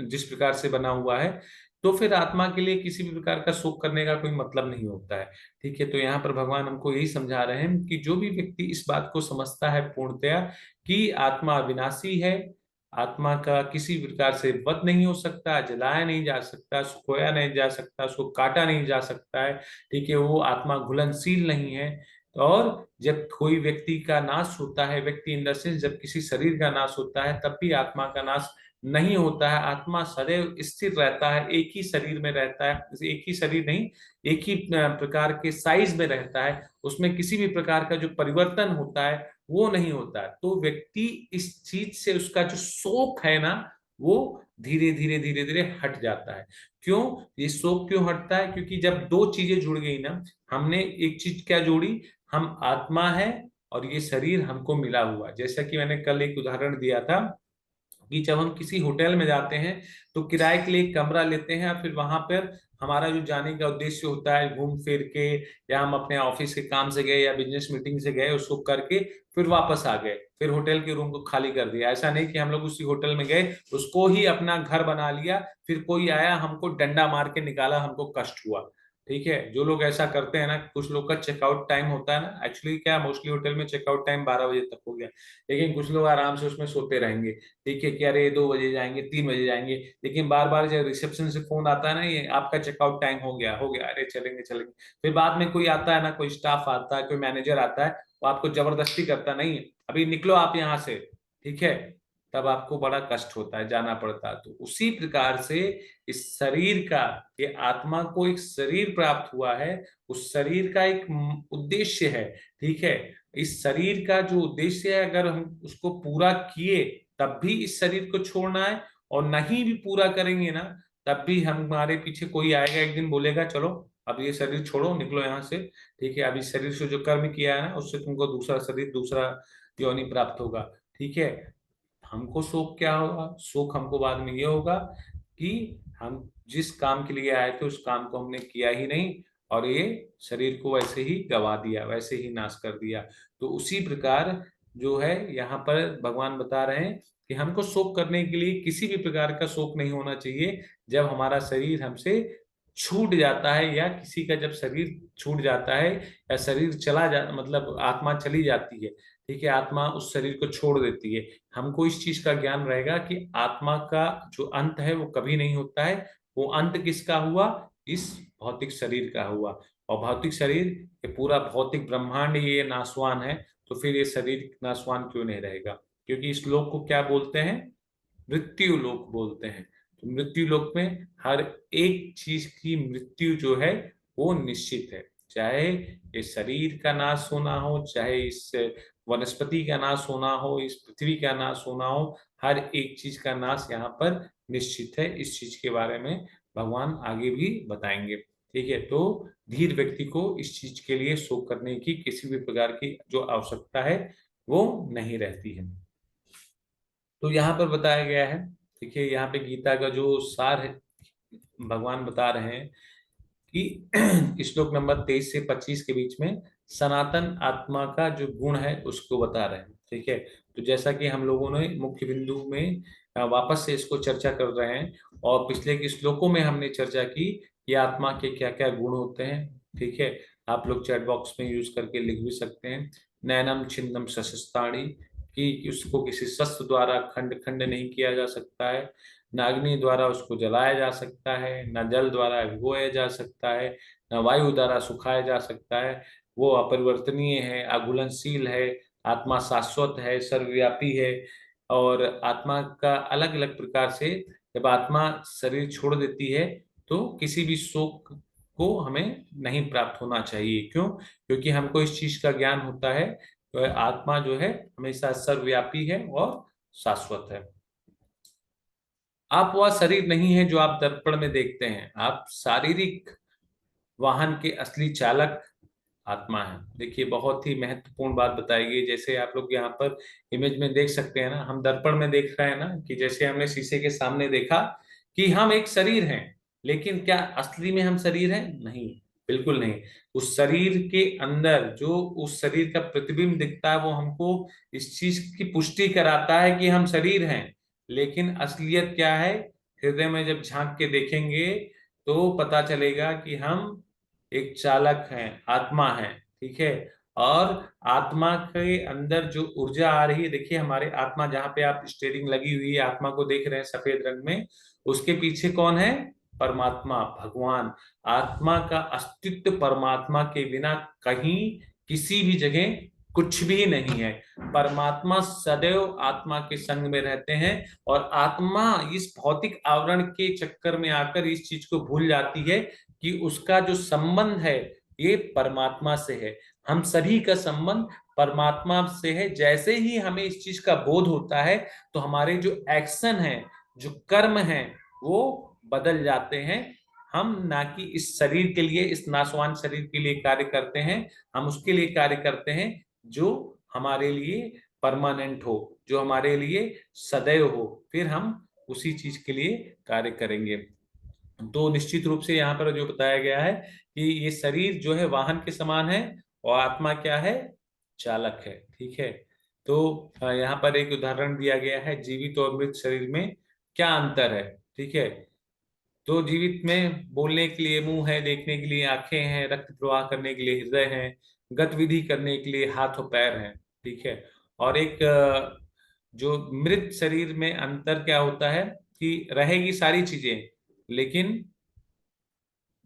जिस प्रकार से बना हुआ है, तो फिर आत्मा के लिए किसी भी प्रकार का शोक करने का कोई मतलब नहीं होता है। ठीक है, तो यहाँ पर भगवान हमको यही समझा रहे हैं कि जो भी व्यक्ति इस बात को समझता है पूर्णतया कि आत्मा अविनाशी है, आत्मा का किसी प्रकार से वध नहीं हो सकता, जलाया नहीं जा सकता, सुखोया नहीं जा सकता, उसको काटा नहीं जा सकता है। ठीक है, वो आत्मा घुलनशील नहीं है। और जब कोई व्यक्ति का नाश होता है, व्यक्ति इन द सेंस जब किसी शरीर का नाश होता है, तब भी आत्मा का नाश नहीं होता है। आत्मा सदैव स्थिर रहता है, एक ही शरीर में रहता है, एक ही शरीर नहीं, एक ही प्रकार के साइज में रहता है, उसमें किसी भी प्रकार का जो परिवर्तन होता है वो नहीं होता है। तो व्यक्ति इस चीज से, उसका जो शोक है ना, वो धीरे धीरे धीरे धीरे हट जाता है। क्यों ये शोक क्यों हटता है? क्योंकि जब दो चीजें जुड़ गई ना, हमने एक चीज क्या जोड़ी, हम आत्मा है और ये शरीर हमको मिला हुआ। जैसा कि मैंने कल एक उदाहरण दिया था कि जब हम किसी होटल में जाते हैं तो किराए के लिए एक कमरा लेते हैं, और फिर वहां पर हमारा जो जाने का उद्देश्य होता है घूम फिर के, या हम अपने ऑफिस के काम से गए या बिजनेस मीटिंग से गए, उसको करके फिर वापस आ गए, फिर होटल के रूम को खाली कर दिया। ऐसा नहीं कि हम लोग उसी होटल में गए, उसको ही अपना घर बना लिया, फिर कोई आया हमको डंडा मार के निकाला, हमको कष्ट हुआ। ठीक है, जो लोग ऐसा करते हैं ना, कुछ लोग का चेकआउट टाइम होता है ना, एक्चुअली क्या मोस्टली होटल में चेकआउट टाइम 12 बजे तक हो गया, लेकिन कुछ लोग आराम से उसमें सोते रहेंगे। ठीक है, कि अरे 2 बजे जाएंगे, 3 बजे जाएंगे, लेकिन बार बार जब रिसेप्शन से फोन आता है ना, ये आपका चेकआउट टाइम हो गया हो गया, अरे चलेंगे चलेंगे। फिर बाद में कोई आता है ना, कोई स्टाफ आता है, कोई मैनेजर आता है, वो आपको जबरदस्ती करता नहीं, अभी निकलो आप यहाँ से। ठीक है, तब आपको बड़ा कष्ट होता है, जाना पड़ता है। तो उसी प्रकार से इस शरीर का, ये आत्मा को एक शरीर प्राप्त हुआ है, उस शरीर का एक उद्देश्य है। ठीक है, इस शरीर का जो उद्देश्य है, अगर हम उसको पूरा किए तब भी इस शरीर को छोड़ना है, और नहीं भी पूरा करेंगे ना, तब भी हमारे पीछे कोई आएगा एक दिन, बोलेगा चलो अब ये शरीर छोड़ो, निकलो यहाँ से। ठीक है, अब इस शरीर से जो कर्म किया है ना, उससे तुमको दूसरा शरीर, दूसरा योनि प्राप्त होगा। ठीक है, हमको शोक क्या होगा? शोक हमको बाद में ये होगा कि हम जिस काम के लिए आए थे उस काम को हमने किया ही नहीं और ये शरीर को वैसे ही गवा दिया, वैसे ही नाश कर दिया। तो उसी प्रकार जो है यहाँ पर भगवान बता रहे हैं कि हमको शोक करने के लिए किसी भी प्रकार का शोक नहीं होना चाहिए। जब हमारा शरीर हमसे छूट जाता है या किसी का जब शरीर छूट जाता है या शरीर चला जा मतलब आत्मा चली जाती है, ठीक है, आत्मा उस शरीर को छोड़ देती है, हमको इस चीज का ज्ञान रहेगा कि आत्मा का जो अंत है वो कभी नहीं होता है। वो अंत किसका हुआ? इस भौतिक शरीर का हुआ। और भौतिक शरीर, ये पूरा भौतिक ब्रह्मांड ये नाशवान है, तो फिर ये शरीर नाशवान क्यों नहीं रहेगा? क्योंकि इस लोक को क्या बोलते हैं? मृत्यु लोक बोलते हैं। तो मृत्यु लोक में हर एक चीज की मृत्यु जो है वो निश्चित है। चाहे ये शरीर का नाश होना हो, चाहे इस वनस्पति का नाश होना हो, इस पृथ्वी का नाश होना हो, हर एक चीज का नाश यहाँ पर निश्चित है। इस चीज के बारे में भगवान आगे भी बताएंगे। ठीक है, तो धीर व्यक्ति को इस चीज के लिए शोक करने की किसी भी प्रकार की जो आवश्यकता है वो नहीं रहती है। तो यहाँ पर बताया गया है, देखिए यहाँ पे गीता का जो सार है भगवान बता रहे हैं कि श्लोक नंबर 23 से 25 के बीच में सनातन आत्मा का जो गुण है उसको बता रहे हैं। ठीक है, तो जैसा कि हम लोगों ने मुख्य बिंदु में वापस से इसको चर्चा कर रहे हैं और पिछले के श्लोकों में हमने चर्चा की कि आत्मा के क्या क्या गुण होते हैं। ठीक है, आप लोग चैट बॉक्स में यूज करके लिख भी सकते हैं। नैनम छिन्नम शस्त्राणी, कि उसको किसी शस्त्र द्वारा खंड खंड नहीं किया जा सकता है, न अग्नि द्वारा उसको जलाया जा सकता है, न जल द्वारा भिगोया जा सकता है, न वायु द्वारा सुखाया जा सकता है। वो अपरिवर्तनीय है, अघुलनशील है, आत्मा शाश्वत है, सर्वव्यापी है। और आत्मा का अलग अलग प्रकार से जब आत्मा शरीर छोड़ देती है तो किसी भी शोक को हमें नहीं प्राप्त होना चाहिए। क्यों? क्योंकि हमको इस चीज का ज्ञान होता है, तो आत्मा जो है हमेशा सर्वव्यापी है और शाश्वत है। आप वह शरीर नहीं है जो आप दर्पण में देखते हैं, आप शारीरिक वाहन के असली चालक आत्मा है। देखिए बहुत ही महत्वपूर्ण बात बताई गई। जैसे आप लोग यहाँ पर इमेज में देख सकते हैं ना, हम दर्पण में देख रहे हैं ना, कि जैसे हमने शीशे के सामने देखा कि हम एक शरीर हैं, लेकिन क्या असली में हम शरीर हैं? नहीं, बिल्कुल नहीं। उस शरीर के अंदर जो उस शरीर का प्रतिबिंब दिखता है वो हमको इस चीज की पुष्टि कराता है कि हम शरीर हैं। लेकिन असलियत क्या है? हृदय में जब झांक के देखेंगे तो पता चलेगा कि हम एक चालक हैं, आत्मा है। ठीक है, और आत्मा के अंदर जो ऊर्जा आ रही है, देखिए हमारे आत्मा जहाँ पे आप स्टेयरिंग लगी हुई है आत्मा को देख रहे हैं सफेद रंग में, उसके पीछे कौन है? परमात्मा, भगवान। आत्मा का अस्तित्व परमात्मा के बिना कहीं किसी भी जगह कुछ भी नहीं है। परमात्मा सदैव आत्मा के संग में रहते हैं और आत्मा इस भौतिक आवरण के चक्कर में आकर इस चीज को भूल जाती है कि उसका जो संबंध है ये परमात्मा से है। हम सभी का संबंध परमात्मा से है। जैसे ही हमें इस चीज का बोध होता है तो हमारे जो एक्शन है, जो कर्म है, वो बदल जाते हैं। हम ना कि इस शरीर के लिए, इस नाशवान शरीर के लिए कार्य करते हैं, हम उसके लिए कार्य करते हैं जो हमारे लिए परमानेंट हो, जो हमारे लिए सदैव हो। फिर हम उसी चीज के लिए कार्य करेंगे। तो निश्चित रूप से यहाँ पर जो बताया गया है कि ये शरीर जो है वाहन के समान है और आत्मा क्या है? चालक है। ठीक है, तो यहाँ पर एक उदाहरण दिया गया है, जीवित और मृत शरीर में क्या अंतर है। ठीक है, तो जीवित में बोलने के लिए मुंह है, देखने के लिए आंखें हैं, रक्त प्रवाह करने के लिए हृदय है, गतिविधि करने के लिए हाथ और पैर हैं। ठीक है, और एक जो मृत शरीर में अंतर क्या होता है कि रहेगी सारी चीजें, लेकिन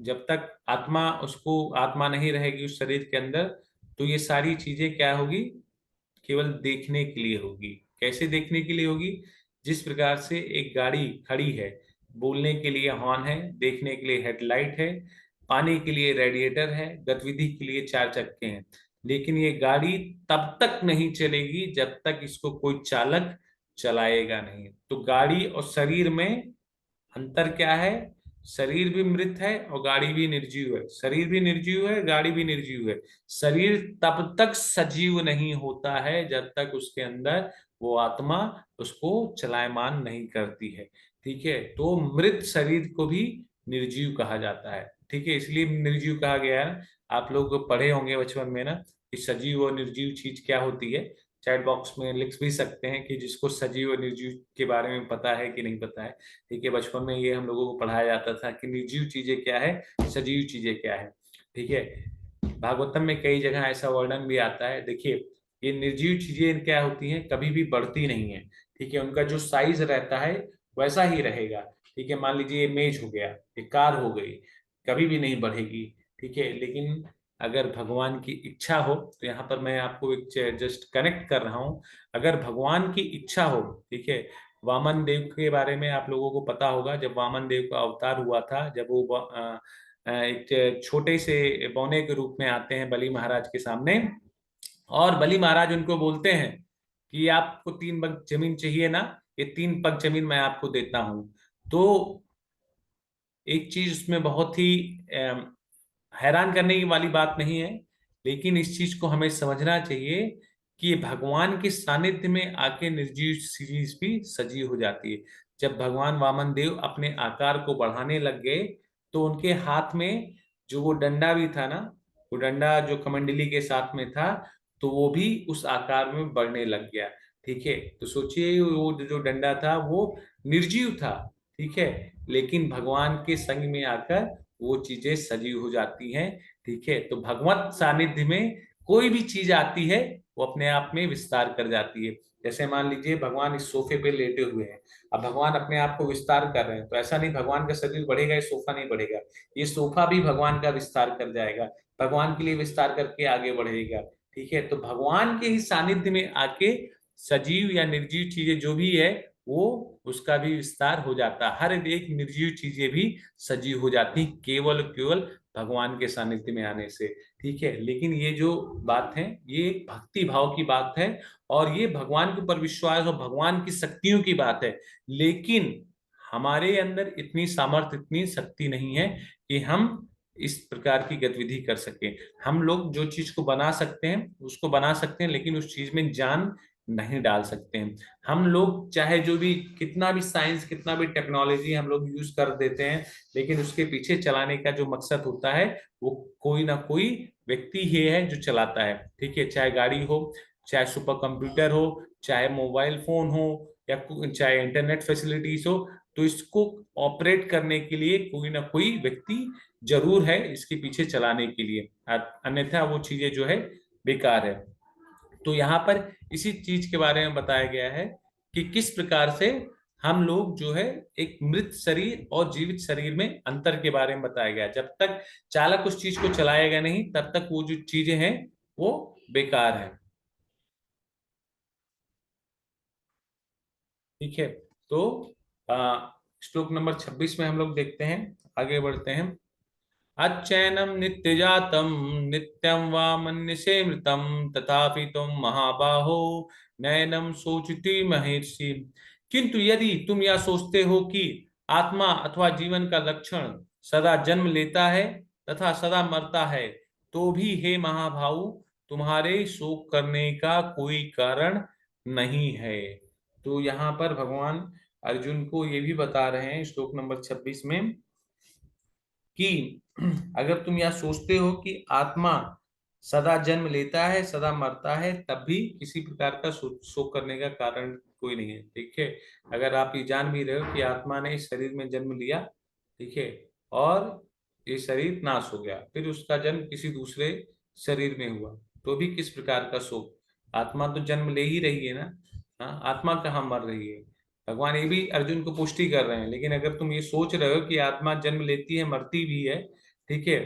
जब तक आत्मा उसको आत्मा नहीं रहेगी उस शरीर के अंदर, तो ये सारी चीजें क्या होगी? केवल देखने के लिए होगी। कैसे देखने के लिए होगी? जिस प्रकार से एक गाड़ी खड़ी है, बोलने के लिए हॉर्न है, देखने के लिए हेडलाइट है, पानी के लिए रेडिएटर है, गतिविधि के लिए चार चक्के हैं, लेकिन ये गाड़ी तब तक नहीं चलेगी जब तक इसको कोई चालक चलाएगा नहीं। तो गाड़ी और शरीर में अंतर क्या है? शरीर भी मृत है और गाड़ी भी निर्जीव है। शरीर भी निर्जीव है, गाड़ी भी निर्जीव है। शरीर तब तक सजीव नहीं होता है जब तक उसके अंदर वो आत्मा उसको चलायमान नहीं करती है। ठीक है, तो मृत शरीर को भी निर्जीव कहा जाता है। ठीक है, इसलिए निर्जीव कहा गया है। आप लोग पढ़े होंगे बचपन में ना कि सजीव और निर्जीव चीज क्या होती है। चैट बॉक्स में लिख भी सकते हैं कि जिसको सजीव और निर्जीव के बारे में पता है कि नहीं पता है। ठीक है, बचपन में ये हम लोगों को पढ़ाया जाता था कि निर्जीव चीजें क्या है, सजीव चीजें क्या है। ठीक है, भागवतम में कई जगह ऐसा वर्णन भी आता है। देखिए, ये निर्जीव चीजें क्या होती हैं, कभी भी बढ़ती नहीं है। ठीक है, उनका जो साइज रहता है वैसा ही रहेगा। ठीक है, मान लीजिए ये मेज हो गया, ये कार हो गई, कभी भी नहीं बढ़ेगी। ठीक है, लेकिन अगर भगवान की इच्छा हो, तो यहाँ पर मैं आपको एक जस्ट कनेक्ट कर रहा हूँ। अगर भगवान की इच्छा हो, ठीक है, वामन देव के बारे में आप लोगों को पता होगा। जब वामन देव का अवतार हुआ था, जब वो एक छोटे से बौने के रूप में आते हैं बलि महाराज के सामने, और बलि महाराज उनको बोलते हैं कि आपको 3 पग जमीन चाहिए ना, ये 3 पग जमीन मैं आपको देता हूं। तो एक चीज उसमें बहुत ही हैरान करने की वाली बात नहीं है, लेकिन इस चीज को हमें समझना चाहिए कि भगवान के सानिध्य में आके निर्जीव चीज भी सजीव हो जाती है। जब भगवान वामन देव अपने आकार को बढ़ाने लग गए, तो उनके हाथ में जो वो डंडा भी था ना, वो डंडा जो कमंडली के साथ में था, तो वो भी उस आकार में बढ़ने लग गया। ठीक है, तो सोचिए वो जो डंडा था वो निर्जीव था। ठीक है, लेकिन भगवान के संग में आकर वो चीजें सजीव हो जाती हैं। ठीक है, तो भगवत सानिध्य में कोई भी चीज आती है वो अपने आप में विस्तार कर जाती है। जैसे मान लीजिए भगवान इस सोफे पे लेटे हुए हैं, अब भगवान अपने आप को विस्तार कर रहे हैं, तो ऐसा नहीं भगवान का शरीर बढ़ेगा ये सोफा नहीं बढ़ेगा, ये सोफा भी भगवान का विस्तार कर जाएगा, भगवान के लिए विस्तार करके आगे बढ़ेगा। ठीक है, तो भगवान के ही सानिध्य में आके सजीव या निर्जीव चीजें जो भी है वो उसका भी विस्तार हो जाता है। हर एक निर्जीव चीजें भी सजीव हो जाती हैं केवल केवल भगवान के सानिध्य में आने से। ठीक है, लेकिन ये जो बात है ये भक्ति भाव की बात है, और ये भगवान के ऊपर विश्वास और भगवान की शक्तियों की बात है। लेकिन हमारे अंदर इतनी सामर्थ्य, इतनी शक्ति नहीं है कि हम इस प्रकार की गतिविधि कर सके। हम लोग जो चीज को बना सकते हैं उसको बना सकते हैं, लेकिन उस चीज में जान नहीं डाल सकते हैं। हम लोग चाहे जो भी कितना भी साइंस, कितना भी टेक्नोलॉजी हम लोग यूज कर देते हैं, लेकिन उसके पीछे चलाने का जो मकसद होता है वो कोई ना कोई व्यक्ति ही है जो चलाता है। ठीक है, चाहे गाड़ी हो, चाहे सुपर कंप्यूटर हो, चाहे मोबाइल फोन हो, या चाहे इंटरनेट फैसिलिटीज हो, तो इसको ऑपरेट करने के लिए कोई ना कोई व्यक्ति जरूर है इसके पीछे चलाने के लिए, अन्यथा वो चीजें जो है बेकार है। तो यहाँ पर इसी चीज के बारे में बताया गया है कि किस प्रकार से हम लोग जो है एक मृत शरीर और जीवित शरीर में अंतर के बारे में बताया गया है। जब तक चालक उस चीज को चलाएगा नहीं, तब तक वो जो चीजें हैं वो बेकार है। ठीक है, तो श्लोक नंबर 26 में हम लोग देखते हैं, आगे बढ़ते हैं। अच्छैनम नित्य जातम नित्यम वा मन्यसे मृतम तथापि तुम महाबाहो नैनम सोचती महर्षि। किंतु यदि तुम यह सोचते हो कि आत्मा अथवा जीवन का लक्षण सदा जन्म लेता है तथा सदा मरता है, तो भी हे महाभाव तुम्हारे शोक करने का कोई कारण नहीं है। तो यहाँ पर भगवान अर्जुन को ये भी बता रहे हैं श्लोक नंबर 26 में कि अगर तुम यह सोचते हो कि आत्मा सदा जन्म लेता है सदा मरता है, तब भी किसी प्रकार का शोक करने का कारण कोई नहीं है। ठीक है, अगर आप ये जान भी रहे हो कि आत्मा ने इस शरीर में जन्म लिया, ठीक है, और ये शरीर नाश हो गया, फिर उसका जन्म किसी दूसरे शरीर में हुआ, तो भी किस प्रकार का शोक, आत्मा तो जन्म ले ही रही है ना। हाँ, आत्मा कहाँ मर रही है। भगवान ये भी अर्जुन को पुष्टि कर रहे हैं। लेकिन अगर तुम ये सोच रहे हो कि आत्मा जन्म लेती है मरती भी है, ठीक है,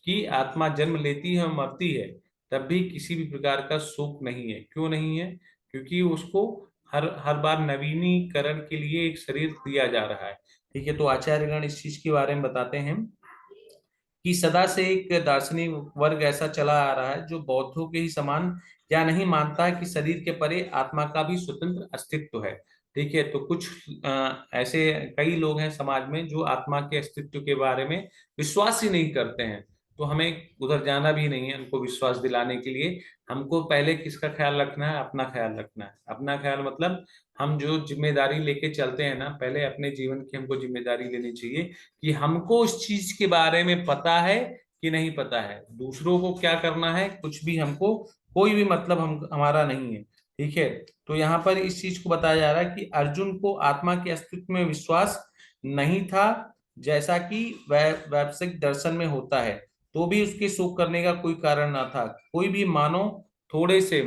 कि आत्मा जन्म लेती है और मरती है, तब भी किसी भी प्रकार का शोक नहीं है। क्यों नहीं है? क्योंकि उसको हर हर बार नवीनीकरण के लिए एक शरीर दिया जा रहा है। ठीक है, तो आचार्यगण इस चीज के बारे में बताते हैं कि सदा से एक दार्शनिक वर्ग ऐसा चला आ रहा है जो बौद्धों के ही समान या नहीं मानता है कि शरीर के परे आत्मा का भी स्वतंत्र अस्तित्व है। ठीक है, तो कुछ ऐसे कई लोग हैं समाज में जो आत्मा के अस्तित्व के बारे में विश्वास ही नहीं करते हैं। तो हमें उधर जाना भी नहीं है उनको विश्वास दिलाने के लिए। हमको पहले किसका ख्याल रखना है? अपना ख्याल रखना है। अपना ख्याल मतलब हम जो जिम्मेदारी लेके चलते हैं ना, पहले अपने जीवन की हमको जिम्मेदारी लेनी चाहिए कि हमको उस चीज के बारे में पता है कि नहीं पता है। दूसरों को क्या करना है, कुछ भी हमको कोई भी मतलब हम हमारा नहीं है। ठीक है। तो यहाँ पर इस चीज को बताया जा रहा है कि अर्जुन को आत्मा के अस्तित्व में विश्वास नहीं था, जैसा कि वैश्विक दर्शन में होता है। तो भी उसके शोक करने का कोई कारण ना था। कोई भी मानो थोड़े से,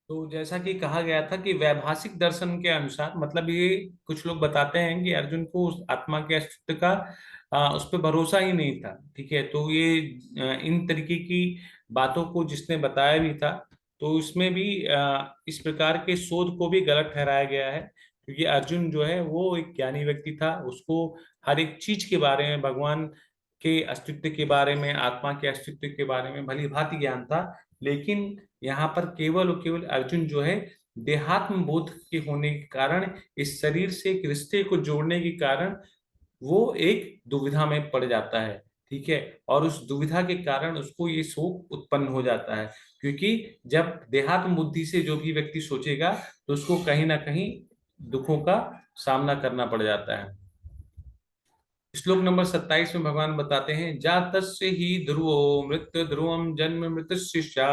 तो जैसा कि कहा गया था कि वैभाषिक दर्शन के अनुसार, मतलब ये कुछ लोग बताते हैं कि अर्जुन को उस आत्मा के अस्तित्व का उस पर भरोसा ही नहीं था। ठीक है। तो ये इन तरीके की बातों को जिसने बताया भी था, तो इसमें भी इस प्रकार के शोध को भी गलत ठहराया गया है। क्योंकि अर्जुन जो है वो एक ज्ञानी व्यक्ति था, उसको हर एक चीज के बारे में, भगवान के अस्तित्व के बारे में, आत्मा के अस्तित्व के बारे में भली भांति ज्ञान था। लेकिन यहाँ पर केवल और केवल अर्जुन जो है देहात्म बोध के होने के कारण, इस शरीर से एक रिश्ते को जोड़ने के कारण वो एक दुविधा में पड़ जाता है। ठीक है। और उस दुविधा के कारण उसको ये शोक उत्पन्न हो जाता है। क्योंकि जब देहात्म बुद्धि से जो भी व्यक्ति सोचेगा, तो उसको कहीं ना कहीं दुखों का सामना करना पड़ जाता है। श्लोक नंबर 27 में भगवान बताते हैं, जातस्य ही ध्रुवो मृत्यु ध्रुवम जन्म मृतस्या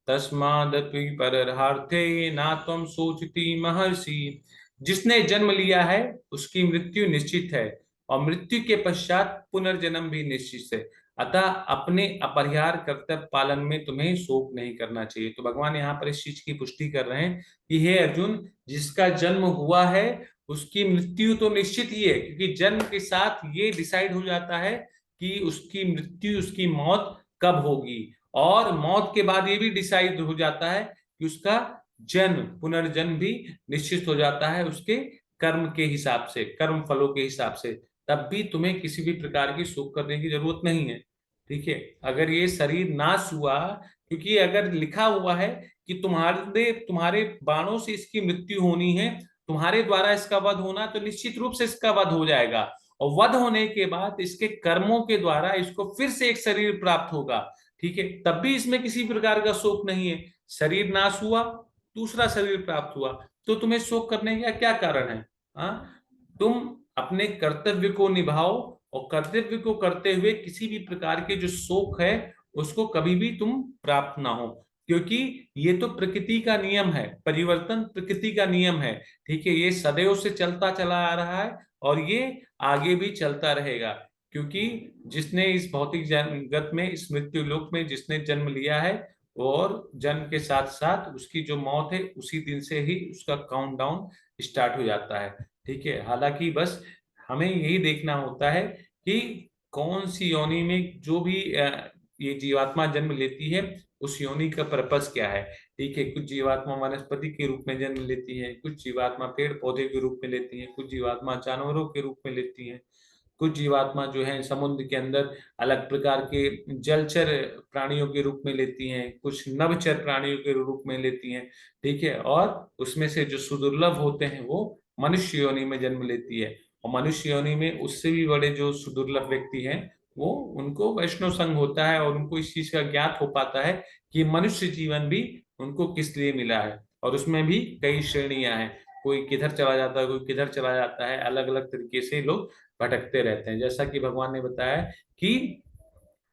तस्मादपि परहार्थे ना त्वं शोचति महर्षि। जिसने जन्म लिया है उसकी मृत्यु निश्चित है, और मृत्यु के पश्चात पुनर्जन्म भी निश्चित है। अतः अपने अपरिहार्य कर्तव्य पालन में तुम्हें शोक नहीं करना चाहिए। तो भगवान यहाँ पर इस चीज की पुष्टि कर रहे हैं कि हे अर्जुन, जिसका जन्म हुआ है उसकी मृत्यु तो निश्चित ही है। क्योंकि जन्म के साथ ये डिसाइड हो जाता है कि उसकी मृत्यु, उसकी मौत कब होगी। और मौत के बाद ये भी डिसाइड हो जाता है कि उसका जन्म, पुनर्जन्म भी निश्चित हो जाता है उसके कर्म के हिसाब से, कर्म फलों के हिसाब से। तब भी तुम्हें किसी भी प्रकार की शोक करने की जरूरत नहीं है। ठीक है। अगर ये शरीर नाश हुआ, क्योंकि अगर लिखा हुआ है कि तुम्हारे तुम्हारे बाणों से इसकी मृत्यु होनी है, तुम्हारे द्वारा इसका वध होना, तो निश्चित रूप से इसका वध हो जाएगा। और वध होने के बाद इसके कर्मों के द्वारा इसको फिर से एक शरीर प्राप्त होगा। ठीक है। तब भी इसमें किसी प्रकार का शोक नहीं है। शरीर नाश हुआ, दूसरा शरीर प्राप्त हुआ, तो तुम्हें शोक करने का क्या कारण है? हाँ, तुम अपने कर्तव्य को निभाओ, और कर्तव्य को करते हुए किसी भी प्रकार के जो शोक है उसको कभी भी तुम प्राप्त ना हो। क्योंकि ये तो प्रकृति का नियम है, परिवर्तन प्रकृति का नियम है। ठीक है। ये सदैव से चलता चला आ रहा है, और ये आगे भी चलता रहेगा। क्योंकि जिसने इस भौतिक जगत में, इस मृत्यु लोक में जिसने जन्म लिया है, और जन्म के साथ साथ उसकी जो मौत है उसी दिन से ही उसका काउंटडाउन स्टार्ट हो जाता है। ठीक है। हालांकि बस हमें यही देखना होता है कि कौन सी योनि में जो भी ये जीवात्मा जन्म लेती है, उस योनि का पर्पस क्या है। ठीक है। कुछ जीवात्मा वनस्पति के रूप में जन्म लेती है, कुछ जीवात्मा पेड़ पौधे के रूप में लेती है, कुछ जीवात्मा जानवरों के रूप में लेती है, कुछ जीवात्मा जो है समुद्र के अंदर अलग प्रकार के जलचर प्राणियों के रूप में लेती हैं, कुछ नभचर प्राणियों के रूप में लेती हैं। ठीक है। और उसमें से जो सुदुर्लभ होते हैं वो मनुष्य योनि में जन्म लेती है। और मनुष्य योनि में उससे भी बड़े जो सुदुर्लभ व्यक्ति हैं, वो उनको वैष्णव संग होता है, और उनको इस चीज का ज्ञात हो पाता है कि मनुष्य जीवन भी उनको किस लिए मिला है। और उसमें भी कई श्रेणियां हैं, कोई किधर चला जाता है, कोई किधर चला जाता है, अलग अलग तरीके से लोग भटकते रहते हैं। जैसा कि भगवान ने बताया कि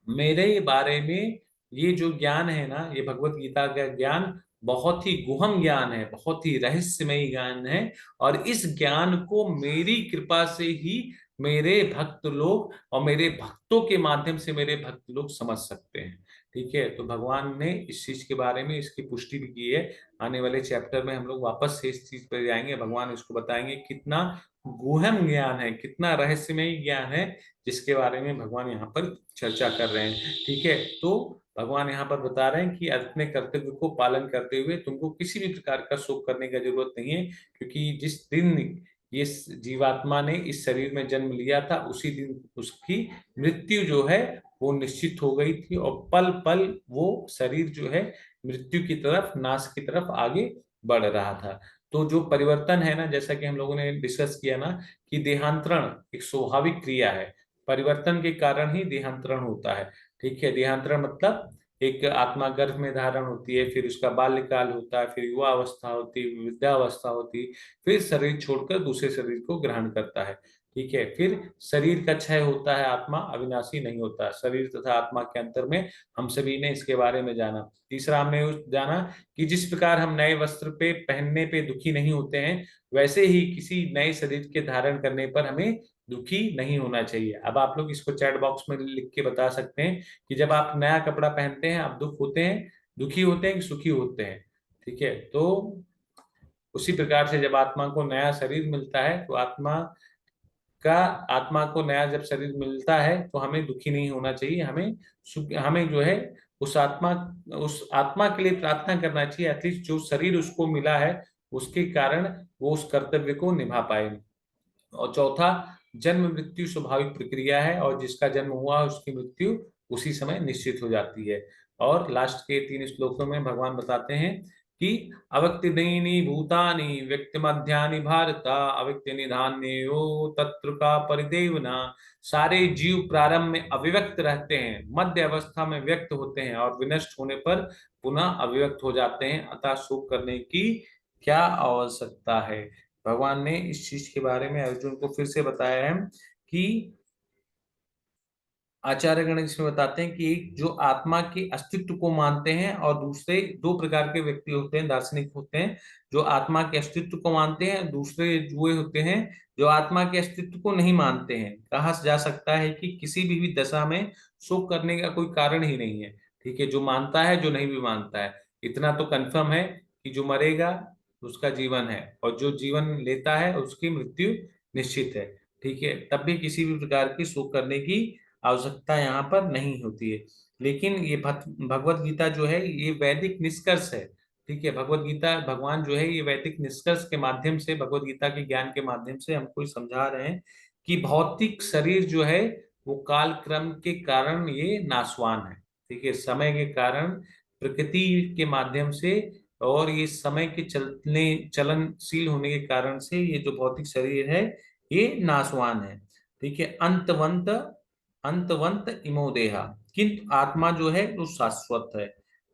मेरे बारे में ये जो ज्ञान है ना, ये भगवत गीता का ज्ञान बहुत ही गुहम ज्ञान है, बहुत ही रहस्यमयी ज्ञान है। और इस ज्ञान को मेरी कृपा से ही मेरे भक्त लोग, और मेरे भक्तों के माध्यम से मेरे भक्त लोग समझ सकते हैं। ठीक है। तो भगवान ने इस चीज के बारे में इसकी पुष्टि भी की है। आने वाले चैप्टर में हम लोग वापस से इस चीज पर जाएंगे, भगवान इसको बताएंगे कितना गुहम ज्ञान है, कितना रहस्यमय ज्ञान है, जिसके बारे में भगवान यहाँ पर चर्चा कर रहे हैं। ठीक है। तो भगवान यहाँ पर बता रहे हैं कि अपने कर्तव्य को पालन करते हुए तुमको किसी भी प्रकार का शोक करने की जरूरत नहीं है। क्योंकि जिस दिन ये जीवात्मा ने इस शरीर में जन्म लिया था, उसी दिन उसकी मृत्यु जो है वो निश्चित हो गई थी, और पल पल वो शरीर जो है मृत्यु की तरफ, नाश की तरफ आगे बढ़ रहा था। तो जो परिवर्तन है ना, जैसा कि हम लोगों ने डिस्कस किया ना, कि देहांतरण एक स्वाभाविक क्रिया है, परिवर्तन के कारण ही देहांतरण होता है। ठीक है, देहांतरण मतलब एक आत्मा गर्भ में धारण होती है, फिर उसका बाल्यकाल होता है, फिर युवा अवस्था होती है, वृद्धावस्था होती है, फिर शरीर छोड़कर दूसरे शरीर को ग्रहण करता है। ठीक है, फिर शरीर का क्षय होता है, आत्मा अविनाशी नहीं होता। शरीर तथा आत्मा के अंतर में हम सभी ने इसके बारे में जाना। तीसरा हमने जाना कि जिस प्रकार हम नए वस्त्र पे पहनने पे दुखी नहीं होते हैं, वैसे ही किसी नए शरीर के धारण करने पर हमें दुखी नहीं होना चाहिए। अब आप लोग इसको चैट बॉक्स में लिख के बता सकते हैं कि जब आप नया कपड़ा पहनते हैं आप दुख होते हैं, दुखी होते हैं कि सुखी होते हैं। ठीक है, तो उसी प्रकार से जब आत्मा को नया शरीर मिलता है तो का आत्मा को नया जब शरीर मिलता है तो हमें दुखी नहीं होना चाहिए, हमें हमें जो है उस आत्मा के लिए प्रार्थना करना चाहिए, एटलीस्ट जो शरीर उसको मिला है उसके कारण वो उस कर्तव्य को निभा पाए। और चौथा, जन्म मृत्यु स्वाभाविक प्रक्रिया है और जिसका जन्म हुआ उसकी मृत्यु उसी समय निश्चित हो जाती है। और लास्ट के 3 श्लोकों में भगवान बताते हैं कि अव्यक्तनीनि भूतानि व्यक्ति मध्यानि भारत अव्यक्ति निधान्यो तत्र का परिदेवना। सारे जीव प्रारंभ में अविव्यक्त रहते हैं, मध्य अवस्था में व्यक्त होते हैं और विनष्ट होने पर पुनः अविव्यक्त हो जाते हैं, अतः शोक करने की क्या आवश्यकता है। भगवान ने इस चीज के बारे में अर्जुन को फिर से बताया है कि आचार्यगण इसमें बताते हैं कि एक जो आत्मा के अस्तित्व को मानते हैं और दूसरे दो प्रकार के व्यक्ति होते हैं, दार्शनिक होते हैं, जो आत्मा के अस्तित्व को मानते हैं, दूसरे वो होते हैं जो आत्मा के अस्तित्व को नहीं मानते हैं। कहा जा सकता है कि किसी भी दशा में शोक करने का कोई कारण ही नहीं है। ठीक है, जो मानता है जो नहीं भी मानता है, इतना तो कंफर्म है कि जो मरेगा उसका जीवन है और जो जीवन लेता है उसकी मृत्यु निश्चित है। ठीक है, तब भी किसी भी प्रकार की शोक करने की आवश्यकता यहाँ पर नहीं होती है। लेकिन ये भगवत गीता जो है ये वैदिक निष्कर्ष है। ठीक है, भगवत गीता भगवान जो है ये वैदिक निष्कर्ष के माध्यम से, भगवत गीता के ज्ञान के माध्यम से हमको समझा रहे हैं कि भौतिक शरीर जो है वो काल क्रम के कारण ये नाशवान है। ठीक है, समय के कारण, प्रकृति के माध्यम से और ये समय के चलने चलनशील होने के कारण से ये जो भौतिक शरीर है ये नाशवान है। ठीक है, अंतवंत अंतवंत इमो देहा, किंतु आत्मा जो है वो शाश्वत है।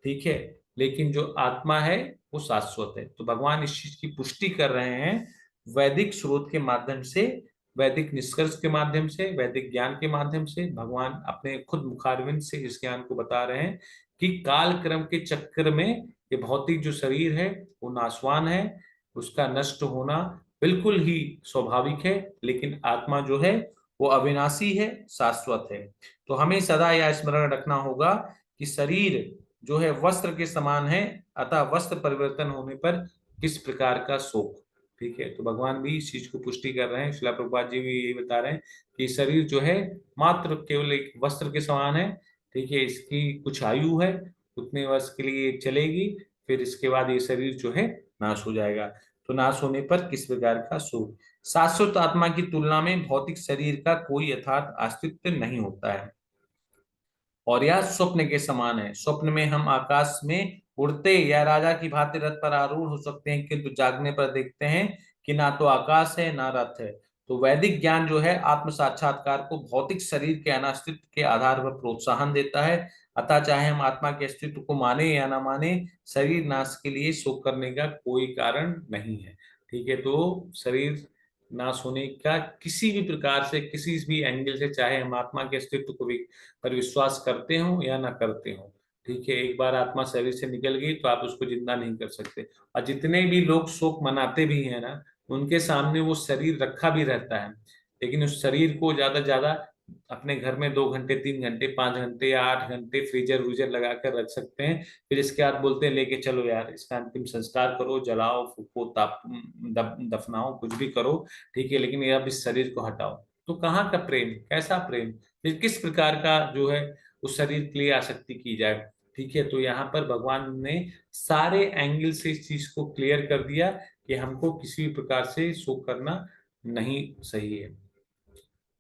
ठीक है, लेकिन जो आत्मा है वो शाश्वत है। तो भगवान इस चीज की पुष्टि कर रहे हैं वैदिक स्रोत के माध्यम से, वैदिक निष्कर्ष के माध्यम से, वैदिक ज्ञान के माध्यम से। भगवान अपने खुद मुखारविंद से इस ज्ञान को बता रहे हैं कि काल क्रम के चक्र में ये भौतिक जो शरीर है वो नाशवान है, उसका नष्ट होना बिल्कुल ही स्वाभाविक है, लेकिन आत्मा जो है वो अविनाशी है, शाश्वत है। तो हमें सदा यह स्मरण रखना होगा कि शरीर जो है वस्त्र के समान है, अतः वस्त्र परिवर्तन होने पर किस प्रकार का शोक। ठीक है, तो भगवान भी इस चीज को पुष्टि कर रहे हैं, श्रील प्रभुपाद जी भी यही बता रहे हैं कि शरीर जो है मात्र केवल एक वस्त्र के समान है। ठीक है, इसकी कुछ आयु है, उतने वर्ष के लिए चलेगी, फिर इसके बाद ये शरीर जो है नाश हो जाएगा। तो नाश होने पर किस प्रकार का शोक। शाश्वत आत्मा की तुलना में भौतिक शरीर का कोई यथार्थ अस्तित्व नहीं होता है और यह स्वप्न के समान है। स्वप्न में हम आकाश में उड़ते या राजा की भांति रथ पर आरूढ़ हो सकते हैं, किंतु जागने पर देखते हैं कि ना तो आकाश है ना रथ है। तो वैदिक ज्ञान जो है आत्म साक्षात्कार को भौतिक शरीर के अनास्तित्व के आधार पर प्रोत्साहन देता है। अतः चाहे हम आत्मा के अस्तित्व को माने या ना माने, शरीर नाश के लिए शोक करने का कोई कारण नहीं है। ठीक है, तो शरीर नाश होने का किसी भी प्रकार से, किसी भी एंगल से, चाहे हम आत्मा के अस्तित्व को भी पर विश्वास करते हो या ना करते हो, ठीक है, एक बार आत्मा शरीर से निकल गई तो आप उसको जिंदा नहीं कर सकते। और जितने भी लोग शोक मनाते भी हैं ना, उनके सामने वो शरीर रखा भी रहता है, लेकिन उस शरीर को ज्यादा ज्यादा अपने घर में 2 घंटे 3 घंटे 5 घंटे या 8 घंटे फ्रीजर व्रीजर लगा कर रख सकते हैं। फिर इसके बाद बोलते हैं लेके चलो यार, इसका अंतिम संस्कार करो, जलाओ, फूको, ताप, दफनाओ, कुछ भी करो। ठीक है, लेकिन ये अब इस शरीर को हटाओ। तो कहाँ का प्रेम, कैसा प्रेम, फिर किस प्रकार का जो है उस शरीर के लिए आसक्ति की जाए। ठीक है, तो यहाँ पर भगवान ने सारे एंगल से इस चीज को क्लियर कर दिया कि हमको किसी भी प्रकार से शोक करना नहीं सही है।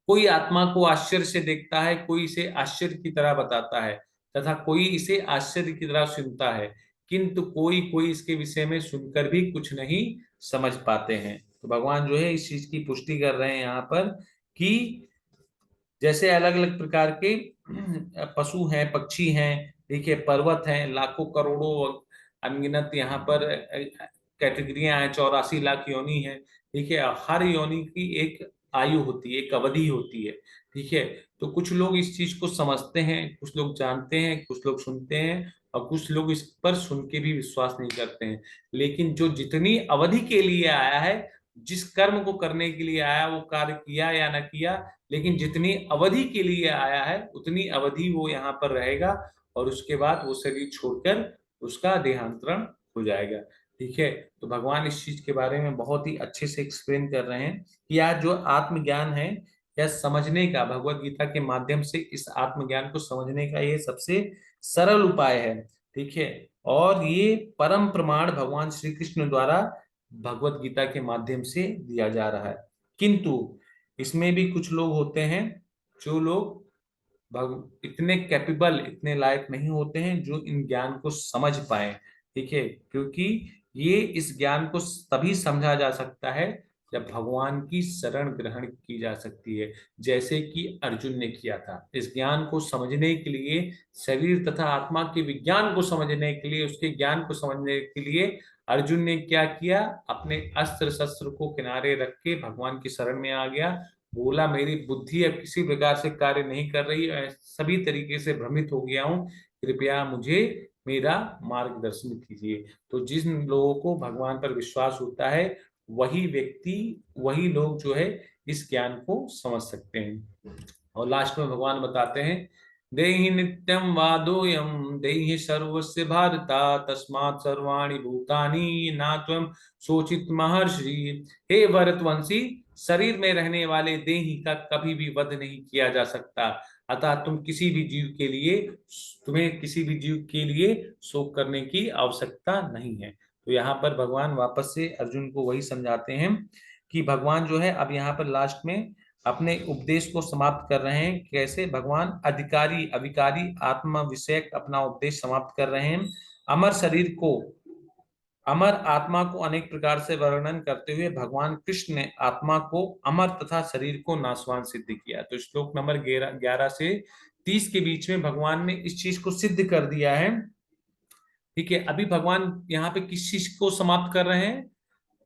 कोई आत्मा को आश्चर्य से देखता है, कोई इसे आश्चर्य की तरह बताता है तथा कोई इसे आश्चर्य की तरह सुनता है, किंतु कोई कोई इसके विषय में सुनकर भी कुछ नहीं समझ पाते हैं। तो भगवान जो है इस चीज की पुष्टि कर रहे हैं यहाँ पर कि जैसे अलग अलग प्रकार के पशु हैं, पक्षी हैं, देखिए पर्वत हैं, लाखों करोड़ों अनगिनत यहाँ पर कैटेगरियां हैं, 84 लाख योनि है। ठीक है, हर योनि की एक आयु होती है, एक अवधि होती है। ठीक है, तो कुछ लोग इस चीज को समझते हैं, कुछ लोग जानते हैं, कुछ लोग सुनते हैं, और कुछ लोग इस पर सुन के भी विश्वास नहीं करते हैं। लेकिन जो जितनी अवधि के लिए आया है, जिस कर्म को करने के लिए आया, वो कार्य किया या न किया, लेकिन जितनी अवधि के लिए आया है उतनी अवधि वो यहाँ पर रहेगा, और उसके बाद वो शरीर छोड़कर उसका देहांतरण हो जाएगा। ठीक है, तो भगवान इस चीज के बारे में बहुत ही अच्छे से एक्सप्लेन कर रहे हैं कि आज जो आत्मज्ञान है, या समझने का, भगवत गीता के माध्यम से इस आत्मज्ञान को समझने का ये सबसे सरल उपाय है। ठीक है, और ये परम प्रमाण भगवान श्री कृष्ण द्वारा भगवत गीता के माध्यम से दिया जा रहा है। किंतु इसमें भी कुछ लोग होते हैं, जो लोग इतने कैपेबल, इतने लायक नहीं होते हैं जो इन ज्ञान को समझ पाए। ठीक है, क्योंकि ये इस ज्ञान को तभी समझा जा सकता है जब भगवान की शरण ग्रहण की जा सकती है, जैसे कि अर्जुन ने किया था। इस ज्ञान को समझने के लिए, शरीर तथा आत्मा के विज्ञान को समझने के लिए, उसके ज्ञान को समझने के लिए अर्जुन ने क्या किया, अपने अस्त्र शस्त्र को किनारे रख के भगवान की शरण में आ गया। बोला, मेरी बुद्धि अब किसी प्रकार से कार्य नहीं कर रही, मैं सभी तरीके से भ्रमित हो गया हूँ, कृपया मुझे मेरा मार्गदर्शन कीजिए। तो जिन लोगों को भगवान पर विश्वास होता है, वही व्यक्ति, वही लोग जो है इस ज्ञान को समझ सकते हैं। और लास्ट में भगवान बताते हैं, देहि नित्यम वादोयम देहि सर्वस्य भारता तस्मात् सर्वाणि भूतानि ना त्वं शोचित महर्षि। हे भरतवंशी, शरीर में रहने वाले देही का कभी भी वध नहीं किया जा सकता, अतः तुम्हें किसी भी जीव के लिए शोक करने की आवश्यकता नहीं है। तो यहाँ पर भगवान वापस से अर्जुन को वही समझाते हैं कि भगवान जो है अब यहाँ पर लास्ट में अपने उपदेश को समाप्त कर रहे हैं। कैसे भगवान अधिकारी अविकारी आत्मा विषयक अपना उपदेश समाप्त कर रहे हैं। अमर शरीर को, अमर आत्मा को अनेक प्रकार से वर्णन करते हुए भगवान कृष्ण ने आत्मा को अमर तथा शरीर को नाशवान सिद्ध किया। तो श्लोक नंबर 11 से 30 के बीच में भगवान ने इस चीज को सिद्ध कर दिया है। ठीक है, अभी भगवान यहाँ पे किस चीज को समाप्त कर रहे हैं,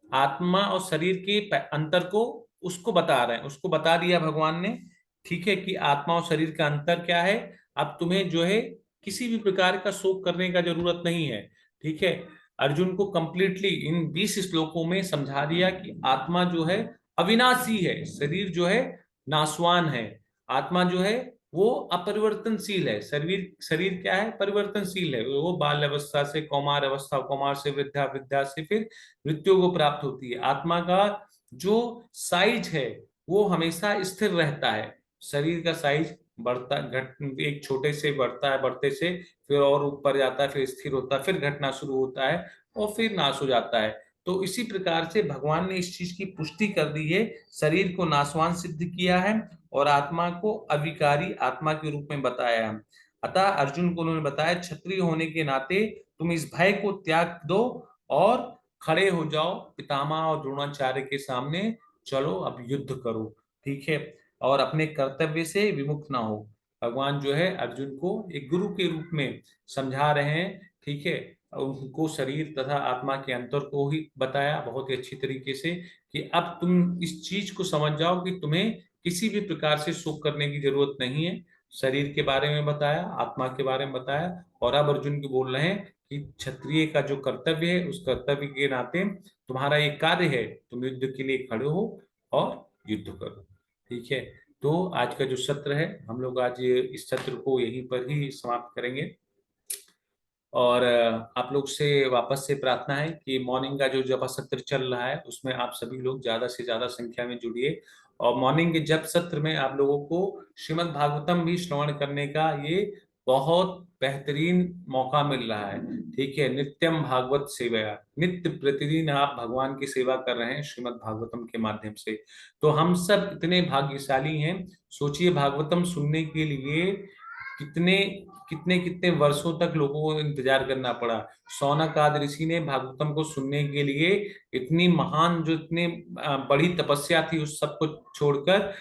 आत्मा और शरीर के अंतर को, उसको बता रहे हैं, उसको बता दिया भगवान ने। ठीक है, कि आत्मा और शरीर का अंतर क्या है। अब तुम्हें जो है किसी भी प्रकार का शोक करने का जरूरत नहीं है। ठीक है, अर्जुन को कंप्लीटली इन 20 श्लोकों में समझा दिया कि आत्मा जो है अविनाशी है, शरीर जो है नाशवान है। आत्मा जो है वो अपरिवर्तनशील है, शरीर शरीर क्या है, परिवर्तनशील है। वो बाल अवस्था से कौमार अवस्था, कौमार से वृद्धा, वृद्धा से फिर मृत्यु को प्राप्त होती है। आत्मा का जो साइज है वो हमेशा स्थिर रहता है। शरीर का साइज बढ़ता, घट, एक छोटे से बढ़ता है, बढ़ते से फिर और ऊपर जाता है, फिर स्थिर होता है, फिर घटना शुरू होता है, और फिर नाश हो जाता है। तो इसी प्रकार से भगवान ने इस चीज की पुष्टि कर दी है, शरीर को नाशवान सिद्ध किया है और आत्मा को अविकारी आत्मा के रूप में बताया है। अतः अर्जुन को उन्होंने बताया, क्षत्रिय होने के नाते तुम इस भय को त्याग दो और खड़े हो जाओ पितामह और द्रोणाचार्य के सामने, चलो अब युद्ध करो। ठीक है, और अपने कर्तव्य से विमुख ना हो। भगवान जो है अर्जुन को एक गुरु के रूप में समझा रहे हैं। ठीक है, उनको शरीर तथा आत्मा के अंतर को ही बताया बहुत ही अच्छी तरीके से, कि अब तुम इस चीज को समझ जाओ कि तुम्हें किसी भी प्रकार से शोक करने की जरूरत नहीं है। शरीर के बारे में बताया, आत्मा के बारे में बताया, और अब अर्जुन को बोल रहे हैं कि क्षत्रिय का जो कर्तव्य है, उस कर्तव्य के नाते तुम्हारा ये कार्य है, तुम युद्ध के लिए खड़े हो और युद्ध करो। ठीक है, तो आज का जो सत्र है, हम लोग आज इस सत्र को यहीं पर ही समाप्त करेंगे। और आप लोग से वापस से प्रार्थना है कि मॉर्निंग का जो जप सत्र चल रहा है उसमें आप सभी लोग ज्यादा से ज्यादा संख्या में जुड़िए। और मॉर्निंग के जप सत्र में आप लोगों को श्रीमद् भागवतम भी श्रवण करने का ये बहुत बेहतरीन मौका मिल रहा है। ठीक है, नित्यम भागवत सेवया, नित्य प्रतिदिन आप भगवान की सेवा कर रहे हैं श्रीमद् भागवतम के माध्यम से। तो हम सब इतने भाग्यशाली हैं। सोचिए, भागवतम सुनने के लिए कितने कितने कितने वर्षों तक लोगों को इंतजार करना पड़ा। शौनक आदि ऋषि ने भागवतम को सुनने के लिए इतनी महान, जो इतनी बड़ी तपस्या थी, उस सब को छोड़कर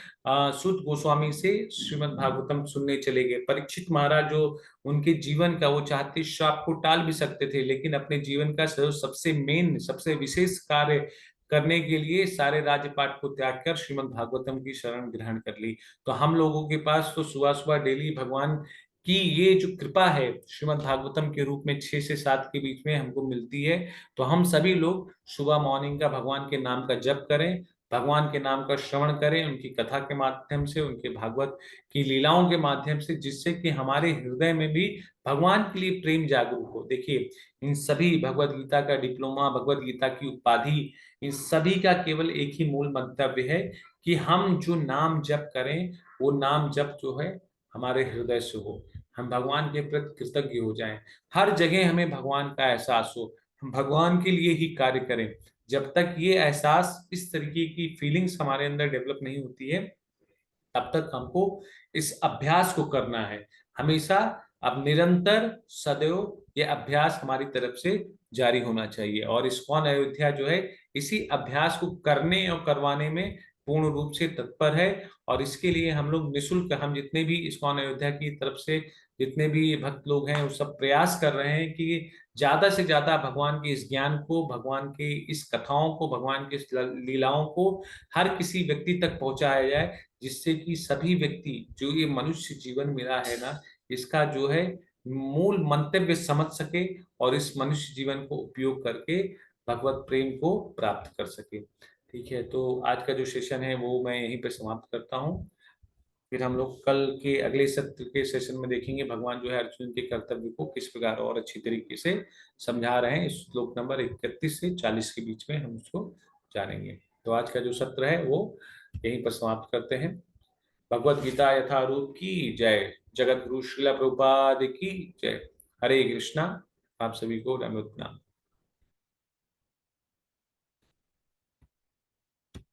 सूत गोस्वामी से श्रीमद् भागवतम सुनने चले गए। परीक्षित महाराज जो उनके जीवन का, वो चाहते श्राप को टाल भी सकते थे, लेकिन अपने जीवन का सबसे मेन, सबसे विशेष कार्य करने के लिए सारे राजपाट को त्याग कर श्रीमद् भागवतम की शरण ग्रहण कर ली। तो हम लोगों के पास तो सुबह सुबह डेली भगवान की ये जो कृपा है श्रीमद् भागवतम के रूप में 6 से 7 के बीच में हमको मिलती है। तो हम सभी लोग सुबह मॉर्निंग का भगवान के नाम का जप करें, भगवान के नाम का श्रवण करें, उनकी कथा के माध्यम से, उनके भागवत की लीलाओं के माध्यम से, जिससे कि हमारे हृदय में भी भगवान के लिए प्रेम जागरूक हो। देखिए, इन सभी भगवत गीता का डिप्लोमा, भगवत गीता की उपाधि, इन सभी का केवल एक ही मूल मंतव्य है कि हम जो नाम जप करें, वो नाम जप जो है हमारे हृदय से हो, हम भगवान के प्रति कृतज्ञ हो जाएं, हर जगह हमें भगवान का एहसास हो, हम भगवान के लिए ही कार्य करें। जब तक ये एहसास, इस तरीके की फीलिंग्स हमारे अंदर डेवलप नहीं होती है, तब तक हमको इस अभ्यास को करना है हमेशा। अब निरंतर सदैव ये अभ्यास हमारी तरफ से जारी होना चाहिए, और इस्कॉन अयोध्या जो है इसी अभ्यास को करने और करवाने में पूर्ण रूप से तत्पर है। और इसके लिए हम लोग निशुल्क, हम जितने भी इस्कॉन अयोध्या की तरफ से जितने भी भक्त लोग हैं, वो सब प्रयास कर रहे हैं कि ज्यादा से ज्यादा भगवान के इस ज्ञान को, भगवान के इस कथाओं को, भगवान के इस लीलाओं को हर किसी व्यक्ति तक पहुंचाया जाए, जिससे कि सभी व्यक्ति, जो ये मनुष्य जीवन मिला है ना, इसका जो है मूल मंतव्य समझ सके, और इस मनुष्य जीवन को उपयोग करके भगवत प्रेम को प्राप्त कर सके। ठीक है, तो आज का जो सेशन है वो मैं यहीं पे समाप्त करता हूँ। फिर हम लोग कल के अगले सत्र के सेशन में देखेंगे भगवान जो है अर्जुन के कर्तव्य को किस प्रकार और अच्छी तरीके से समझा रहे हैं। इस श्लोक नंबर 31 से 40 के बीच में हम उसको जानेंगे। तो आज का जो सत्र है वो यहीं पर समाप्त करते हैं। भगवत गीता यथारूप की जय। जगत गुरु श्रील प्रभुपाद की जय। हरे कृष्णा। आप सभी को दंडवत प्रणाम।